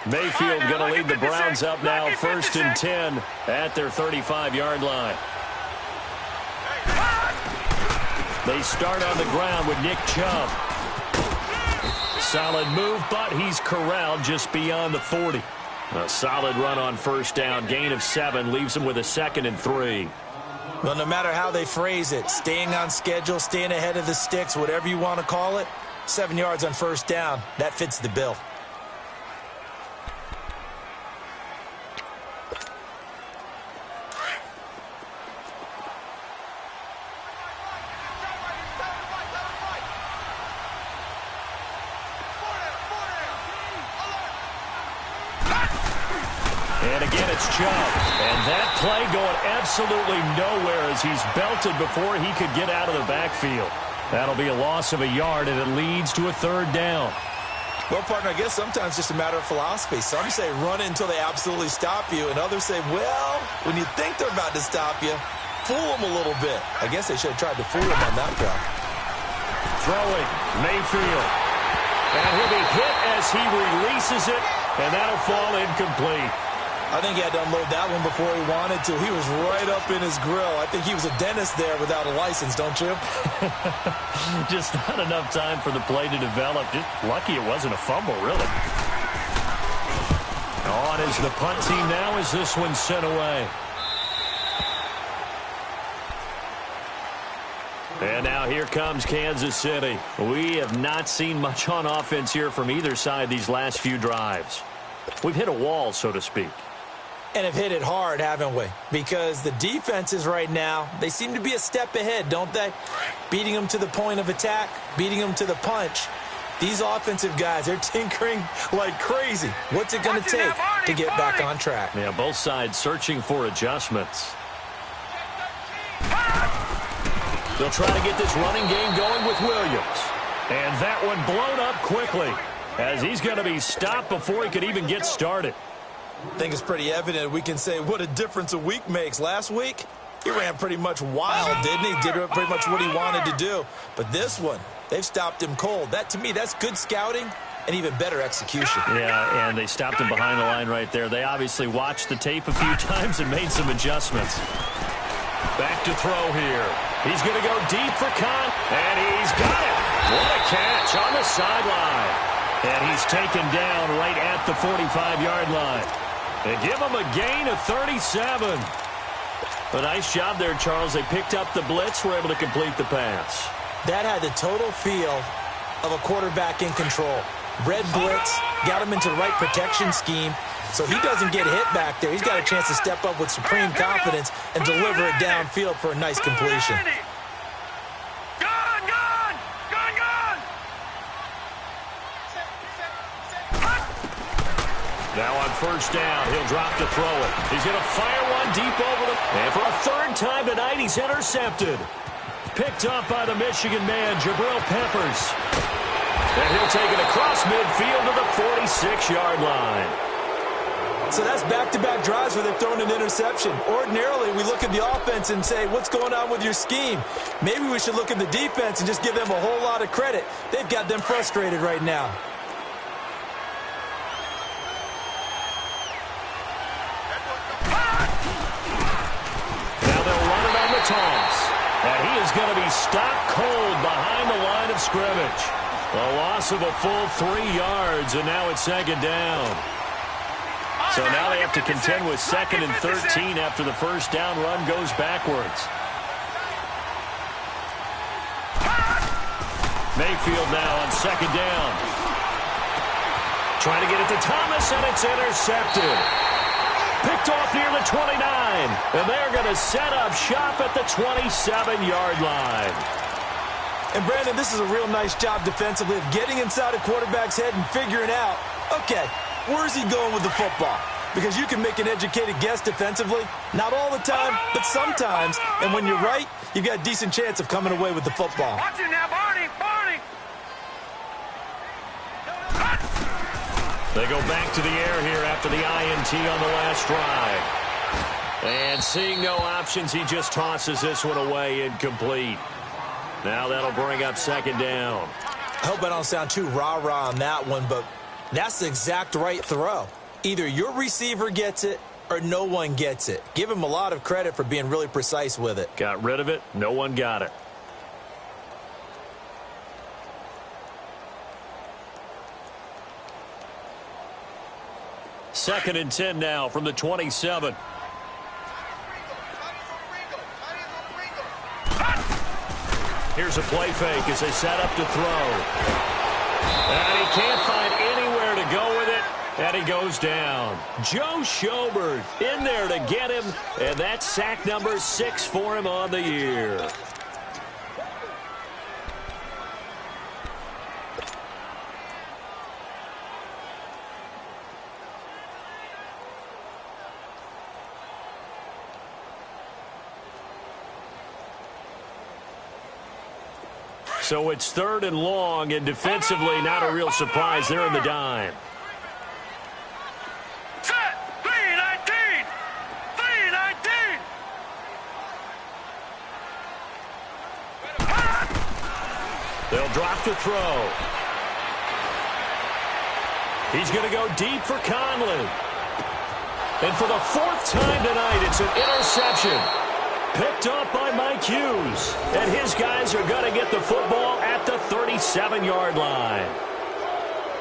Mayfield going to lead the Browns up now, 1st and 10 at their 35-yard line. They start on the ground with Nick Chubb. Solid move, but he's corralled just beyond the 40. A solid run on first down, gain of 7, leaves him with a 2nd and 3. Well, no matter how they phrase it, staying on schedule, staying ahead of the sticks, whatever you want to call it, 7 yards on first down, that fits the bill. And again, it's Chubb. And that play going absolutely nowhere as he's belted before he could get out of the backfield. That'll be a loss of a yard, and it leads to a 3rd down. Well, partner, I guess sometimes it's just a matter of philosophy. Some say run until they absolutely stop you, and others say, well, when you think they're about to stop you, fool them a little bit. I guess they should have tried to fool them on that drive. Throwing, Mayfield. And he'll be hit as he releases it, and that'll fall incomplete. I think he had to unload that one before he wanted to. He was right up in his grill. I think he was a dentist there without a license, don't you? Just not enough time for the play to develop. Just lucky it wasn't a fumble, really. On is the punt team now as this one's sent away. And now here comes Kansas City. We have not seen much on offense here from either side these last few drives. We've hit a wall, so to speak. And have hit it hard, haven't we? Because the defenses right now, they seem to be a step ahead, don't they? Beating them to the point of attack, beating them to the punch. These offensive guys, they're tinkering like crazy. What's it going to take to get back on track? Yeah, both sides searching for adjustments. They'll try to get this running game going with Williams. And that one blown up quickly as he's going to be stopped before he could even get started. I think it's pretty evident we can say what a difference a week makes. Last week, he ran pretty much wild, didn't he? Did pretty much what he wanted to do. But this one, they've stopped him cold. That, to me, that's good scouting and even better execution. Yeah, and they stopped him behind the line right there. They obviously watched the tape a few times and made some adjustments. Back to throw here. He's going to go deep for Khan, and he's got it. What a catch on the sideline. And he's taken down right at the 45-yard line. They give him a gain of 37. A nice job there, Charles. They picked up the blitz, were able to complete the pass. That had the total feel of a quarterback in control. Red blitz, got him into the right protection scheme, so he doesn't get hit back there. He's got a chance to step up with supreme confidence and deliver it downfield for a nice completion. Now on first down, he'll drop to throw it. He's going to fire one deep over the... And for a 3rd time tonight, he's intercepted. Picked up by the Michigan man, Jabril Peppers. And he'll take it across midfield to the 46-yard line. So that's back-to-back drives where they've thrown an interception. Ordinarily, we look at the offense and say, what's going on with your scheme? Maybe we should look at the defense and just give them a whole lot of credit. They've got them frustrated right now. Now they'll run it on the toss. And he is going to be stopped cold behind the line of scrimmage. A loss of a full 3 yards, and now it's second down. So now they have to contend with 2nd and 13 after the first down run goes backwards. Mayfield now on 2nd down. Trying to get it to Thomas, and it's intercepted. Picked off near the 29, and they're going to set up shop at the 27-yard line. And, Brandon, this is a real nice job defensively of getting inside a quarterback's head and figuring out, okay, where's he going with the football? Because you can make an educated guess defensively, not all the time, but sometimes. And when you're right, you've got a decent chance of coming away with the football. Watch it now, Barney! They go back to the air here after the INT on the last drive. And seeing no options, he just tosses this one away incomplete. Now that'll bring up 2nd down. I hope I don't sound too rah-rah on that one, but that's the exact right throw. Either your receiver gets it or no one gets it. Give him a lot of credit for being really precise with it. Got rid of it. No one got it. Second and 10 now from the 27. Here's a play fake as they set up to throw. And he can't find anywhere to go with it, and he goes down. Joe Schobert in there to get him, and that's sack number 6 for him on the year. So it's 3rd and long, and defensively not a real surprise. They're in the dime. Set! 3-19! 3-19! They'll drop to throw. He's going to go deep for Conley. And for the 4th time tonight, it's an interception. Picked up by Mike Hughes. And his guys are going to get the football at the 37-yard line.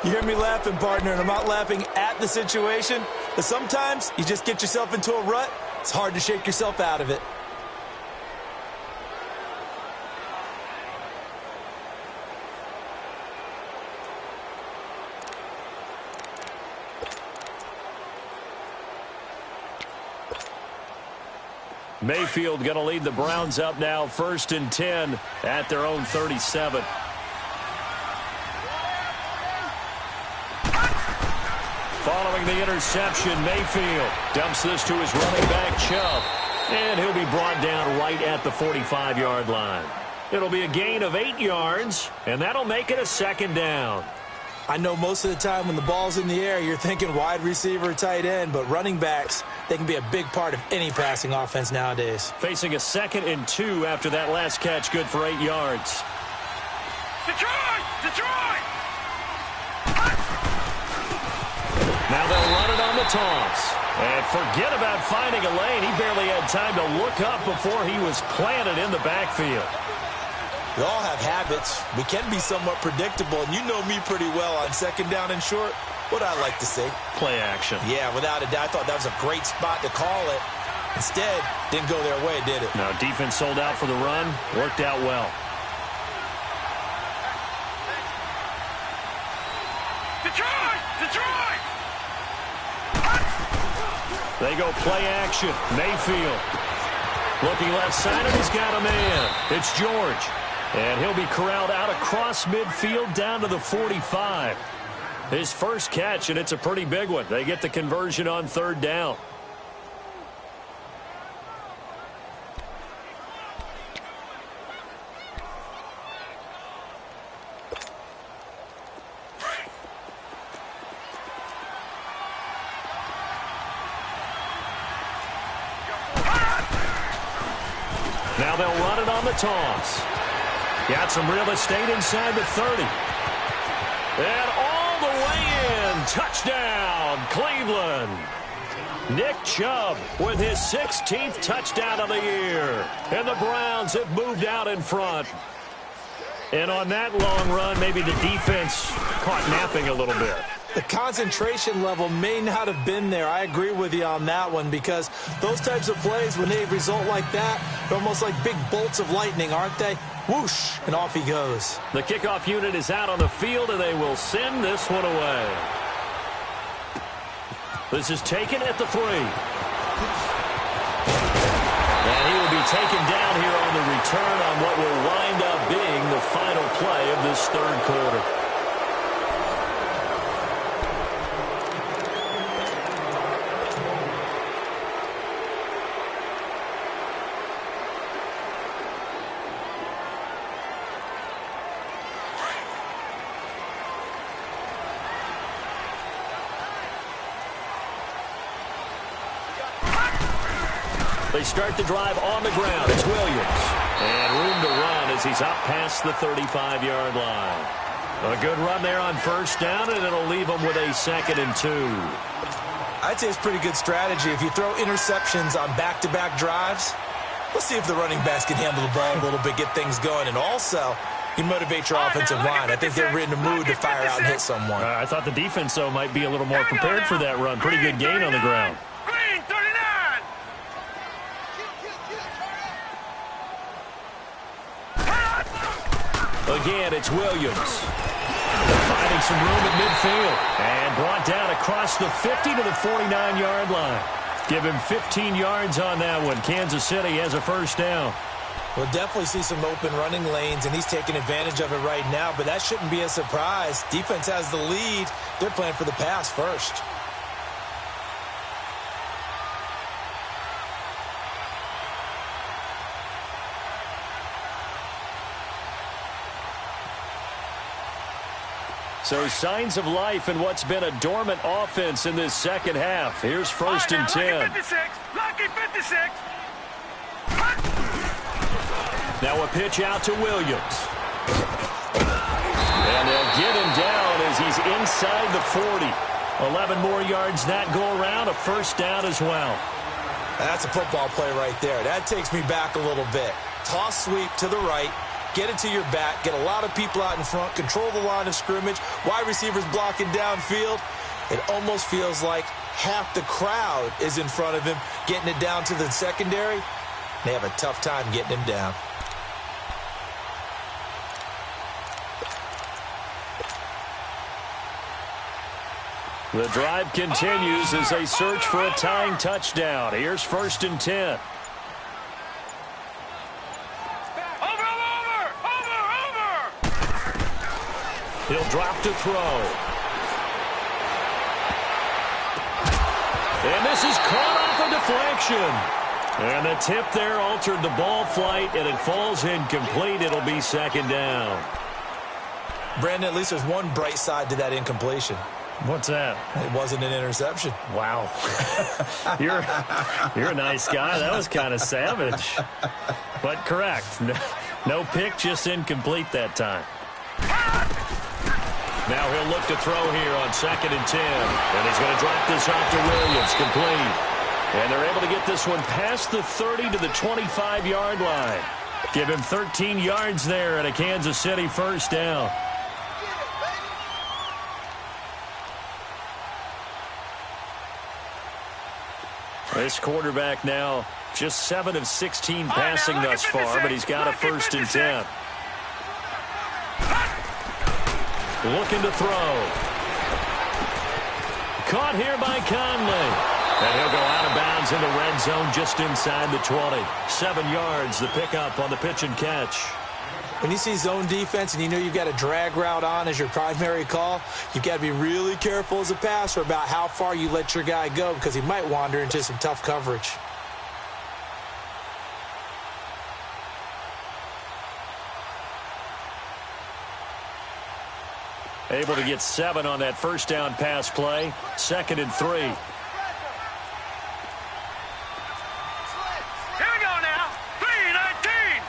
You hear me laughing, partner, and I'm not laughing at the situation. But sometimes you just get yourself into a rut. It's hard to shake yourself out of it. Mayfield going to lead the Browns up now, 1st and 10 at their own 37. Following the interception, Mayfield dumps this to his running back, Chubb. And he'll be brought down right at the 45-yard line. It'll be a gain of 8 yards, and that'll make it a 2nd down. I know most of the time when the ball's in the air, you're thinking wide receiver, tight end, but running backs, they can be a big part of any passing offense nowadays. Facing a 2nd and 2 after that last catch, good for 8 yards. Detroit! Detroit! Now they'll run it on the toss. And forget about finding a lane. He barely had time to look up before he was planted in the backfield. We all have habits. We can be somewhat predictable, and you know me pretty well on 2nd down and short. What I like to see. Play action. Yeah, without a doubt. I thought that was a great spot to call it. Instead, didn't go their way, did it? Now, defense sold out for the run. Worked out well. Detroit! Detroit! They go play action. Mayfield. Looking left side, and he's got a man. It's George. And he'll be corralled out across midfield down to the 45. His first catch, and it's a pretty big one. They get the conversion on 3rd down. on the toss. Got some real estate inside the 30. And all the way in. Touchdown, Cleveland. Nick Chubb with his 16th touchdown of the year. And the Browns have moved out in front. And on that long run, maybe the defense caught napping a little bit. The concentration level may not have been there. I agree with you on that one, because those types of plays, when they result like that, they're almost like big bolts of lightning, aren't they? Whoosh, and off he goes. The kickoff unit is out on the field, and they will send this one away. This is taken at the 3. And he will be taken down here on the return on what will wind up being the final play of this third quarter. They start the drive on the ground. It's Williams. And room to run as he's up past the 35-yard line. A good run there on first down, and it'll leave him with a 2nd and 2. I'd say it's pretty good strategy. If you throw interceptions on back-to-back drives, let's see if the running backs can handle the ball a little bit, get things going. And also, you motivate your offensive line. I think they're in the mood to fire out and hit someone. I thought the defense, though, might be a little more prepared for that run. Pretty good gain on the ground. Again, it's Williams. Finding some room at midfield. And brought down across the 50 to the 49-yard line. Give him 15 yards on that one. Kansas City has a first down. We'll definitely see some open running lanes, and he's taking advantage of it right now, but that shouldn't be a surprise. Defense has the lead. They're playing for the pass first. So signs of life in what's been a dormant offense in this second half. Here's 1st and 10. Lucky 56. Now a pitch out to Williams. And they'll get him down as he's inside the 40. 11 more yards that go around, a first down as well. That's a football play right there. That takes me back a little bit. Toss sweep to the right. Get it to your back, get a lot of people out in front, control the line of scrimmage, wide receivers blocking downfield. It almost feels like half the crowd is in front of him, getting it down to the secondary. They have a tough time getting him down. The drive continues as they search for a tying touchdown. Here's 1st and 10. He'll drop to throw. And this is caught off a deflection. And the tip there altered the ball flight, and it falls incomplete. It'll be 2nd down. Brandon, at least there's one bright side to that incompletion. What's that? It wasn't an interception. Wow. You're a nice guy. That was kind of savage. But correct. No pick, just incomplete that time. Now he'll look to throw here on 2nd and 10. And he's going to drop this off to Williams, complete. And they're able to get this one past the 30 to the 25-yard line. Give him 13 yards there and a Kansas City first down. This quarterback now just 7 of 16 passing thus far, but he's got a 1st and 10. Looking to throw. Caught here by Conley. And he'll go out of bounds in the red zone just inside the 20. 7 yards, the pickup on the pitch and catch. When you see zone defense and you know you've got a drag route on as your primary call, you've got to be really careful as a passer about how far you let your guy go, because he might wander into some tough coverage. Able to get 7 on that first down pass play. 2nd and 3. Here we go now. 3-19.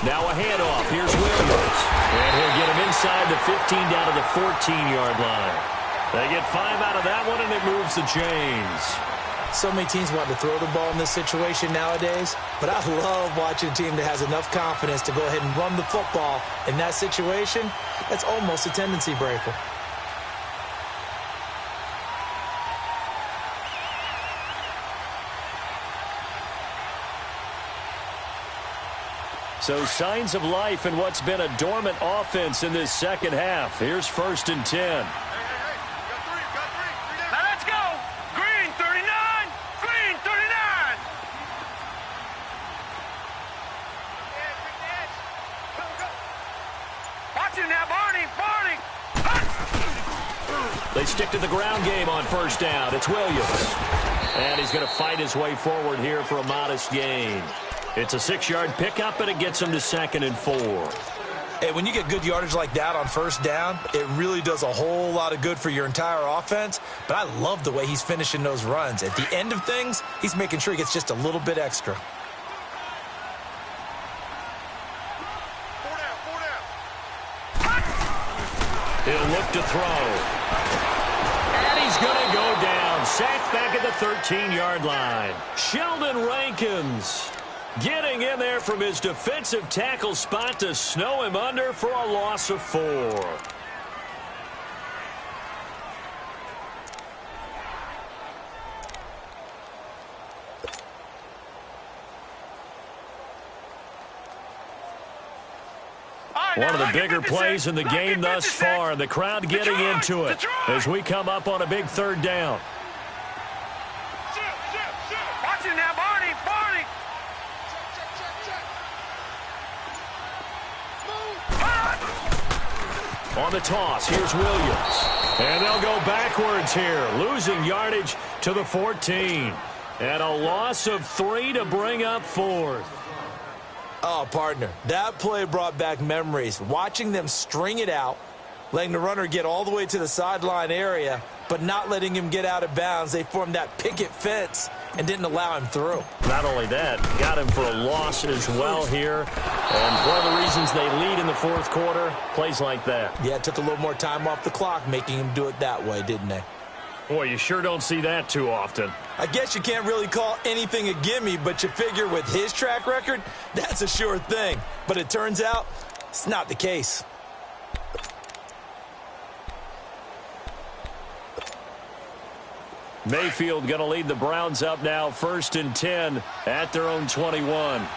Now a handoff. Here's Williams. And he'll get him inside the 15 down to the 14-yard line. They get 5 out of that one, and it moves the chains. So many teams want to throw the ball in this situation nowadays, but I love watching a team that has enough confidence to go ahead and run the football in that situation. That's almost a tendency breaker. So signs of life in what's been a dormant offense in this second half. Here's 1st and 10. Now let's go. Green 39. Green 39. Watch it now, Barney. Barney. They stick to the ground game on 1st down. It's Williams. And he's going to fight his way forward here for a modest gain. It's a 6-yard pickup, and it gets him to 2nd and 4. Hey, when you get good yardage like that on 1st down, it really does a whole lot of good for your entire offense. But I love the way he's finishing those runs. At the end of things, he's making sure he gets just a little bit extra. 4 down, 4 down. He'll look to throw. And he's going to go down. Sacked back at the 13-yard line. Sheldon Rankins getting in there from his defensive tackle spot to snow him under for a loss of 4. One of the bigger plays in the game thus far, and the crowd getting into it as we come up on a big 3rd down. Watch it now, Barney. Barney. On the toss, here's Williams. And they'll go backwards here, losing yardage to the 14. And a loss of 3 to bring up 4th. Oh, partner, that play brought back memories. Watching them string it out, letting the runner get all the way to the sideline area, but not letting him get out of bounds. They formed that picket fence and didn't allow him through. Not only that, got him for a loss as well here. And one of the reasons they lead in the 4th quarter, plays like that. Yeah, it took a little more time off the clock, making him do it that way, didn't they? Boy, you sure don't see that too often. I guess you can't really call anything a gimme, but you figure with his track record, that's a sure thing. But it turns out, it's not the case. Mayfield going to lead the Browns up now, 1st and 10 at their own 21.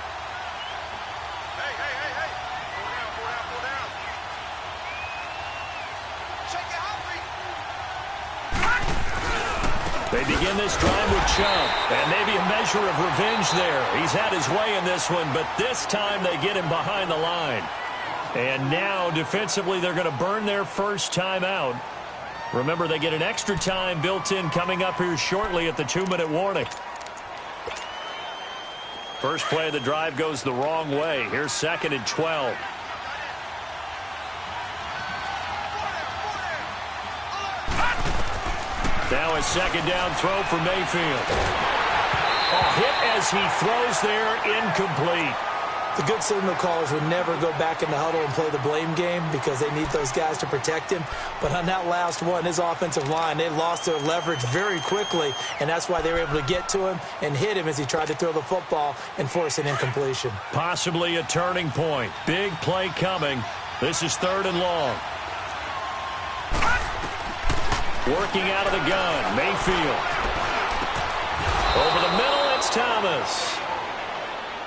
They begin this drive with Chubb, and maybe a measure of revenge there. He's had his way in this one, but this time they get him behind the line. And now, defensively, they're going to burn their first time out. Remember, they get an extra time built in coming up here shortly at the 2-minute warning. First play of the drive goes the wrong way. Here's 2nd and 12. Now a 2nd down throw for Mayfield. A hit as he throws there, incomplete. The good signal callers would never go back in the huddle and play the blame game because they need those guys to protect him. But on that last one, his offensive line, they lost their leverage very quickly, and that's why they were able to get to him and hit him as he tried to throw the football and force an incompletion. Possibly a turning point. Big play coming. This is 3rd and long. Working out of the gun, Mayfield. Over the middle, it's Thomas.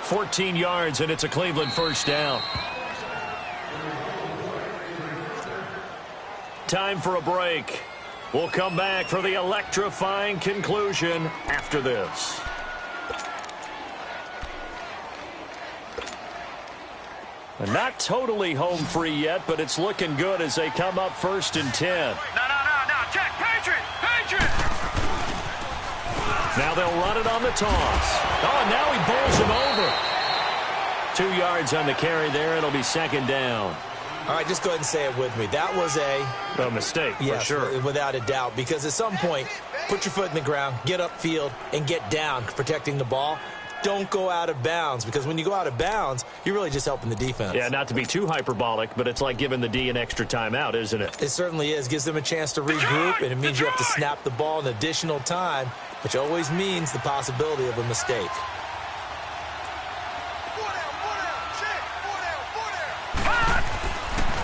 14 yards, and it's a Cleveland first down. Time for a break. We'll come back for the electrifying conclusion after this. And not totally home free yet, but it's looking good as they come up 1st and 10. No. Check. Patriot. Now they'll run it on the toss. Oh, and now he bowls him over. 2 yards on the carry there. It'll be 2nd down. All right, just go ahead and say it with me. That was a mistake, for sure. Without a doubt, because at some point, put your foot in the ground, get upfield, and get down protecting the ball. don't go out of bounds, because when you go out of bounds, you're really just helping the defense. Yeah, not to be too hyperbolic, but it's like giving the D an extra timeout, isn't it? It certainly is. Gives them a chance to regroup, and it means you have to snap the ball in additional time, which always means the possibility of a mistake.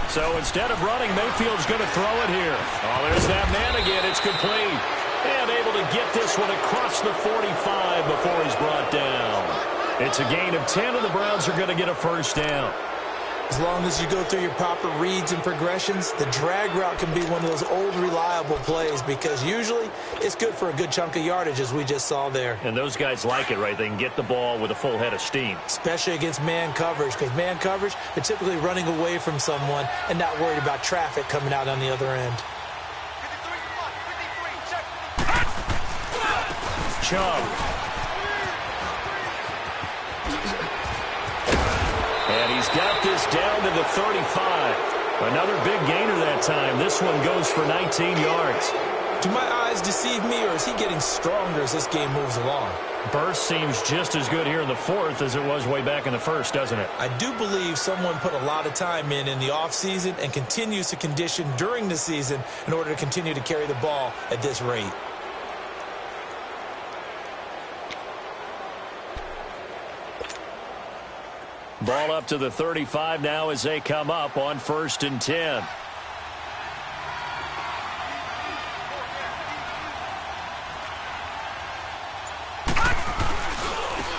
So instead of running, Mayfield's going to throw it here. Oh, there's that man again. It's complete. And able to get this one across the 45 before he's brought down. It's a gain of 10, and the Browns are going to get a first down. As long as you go through your proper reads and progressions, the drag route can be one of those old reliable plays, because usually it's good for a good chunk of yardage, as we just saw there. And those guys like it, right? They can get the ball with a full head of steam. Especially against man coverage, because man coverage, they're typically running away from someone and not worried about traffic coming out on the other end. Chubb. And he's got this down to the 35. Another big gainer that time. This one goes for 19 yards. Do my eyes deceive me, or is he getting stronger as this game moves along? Burst seems just as good here in the fourth as it was way back in the first, doesn't it? I do believe someone put a lot of time in the offseason and continues to condition during the season in order to continue to carry the ball at this rate. Ball up to the 35 now as they come up on 1st and 10.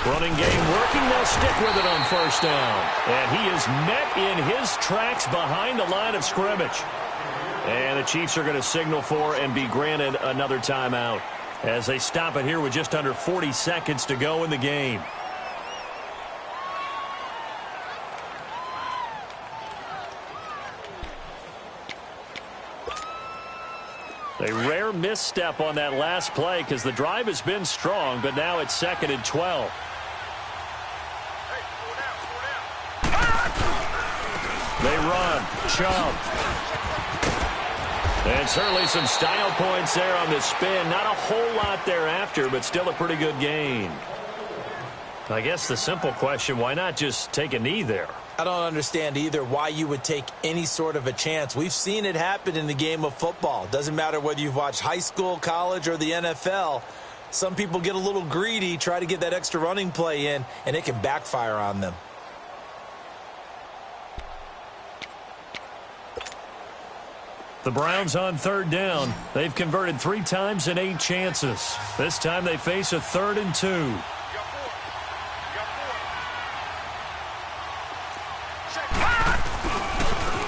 Running game working. They'll stick with it on 1st down. And he is met in his tracks behind the line of scrimmage. And the Chiefs are going to signal for and be granted another timeout as they stop it here with just under 40 seconds to go in the game. A rare misstep on that last play because the drive has been strong, but now it's 2nd and 12. They run. Chubb. And certainly some style points there on the spin. Not a whole lot thereafter, but still a pretty good gain. I guess the simple question, why not just take a knee there? I don't understand either why you would take any sort of a chance. We've seen it happen in the game of football. Doesn't matter whether you've watched high school, college, or the NFL. Some people get a little greedy, try to get that extra running play in, and it can backfire on them. The Browns on 3rd down. They've converted 3 times in 8 chances. This time they face a 3rd and 2.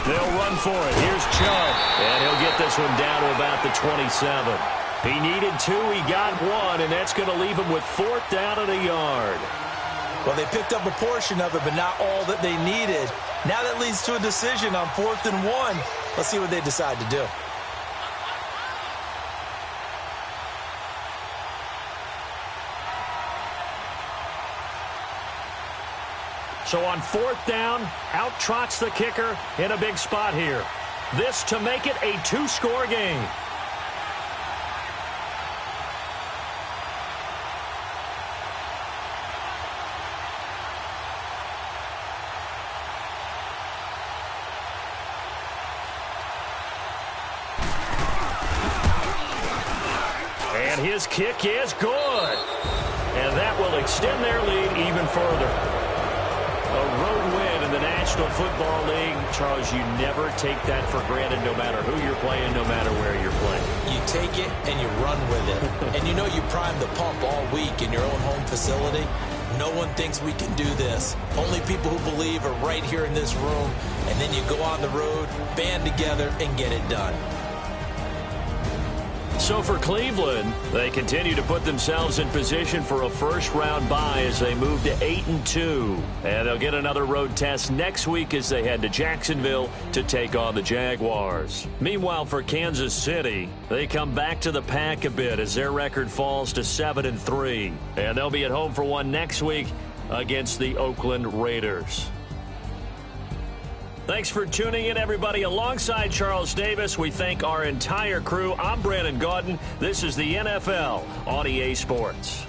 They'll run for it. Here's Chubb. And he'll get this one down to about the 27. He needed 2. He got 1. And that's going to leave him with 4th down and a yard. Well, they picked up a portion of it, but not all that they needed. Now that leads to a decision on 4th and 1. Let's see what they decide to do. So on 4th down, out trots the kicker in a big spot here. This to make it a 2-score game. And his kick is good. And that will extend their lead even further. A road win in the National Football League. Charles, you never take that for granted no matter who you're playing, no matter where you're playing. You take it and you run with it. And you know you prime the pump all week in your own home facility. No one thinks we can do this. Only people who believe are right here in this room. And then you go on the road, band together, and get it done. So for Cleveland, they continue to put themselves in position for a first-round bye as they move to 8-2. And they'll get another road test next week as they head to Jacksonville to take on the Jaguars. Meanwhile, for Kansas City, they come back to the pack a bit as their record falls to 7-3. And they'll be at home for one next week against the Oakland Raiders. Thanks for tuning in, everybody. Alongside Charles Davis, we thank our entire crew. I'm Brandon Gaudin. This is the NFL on EA Sports.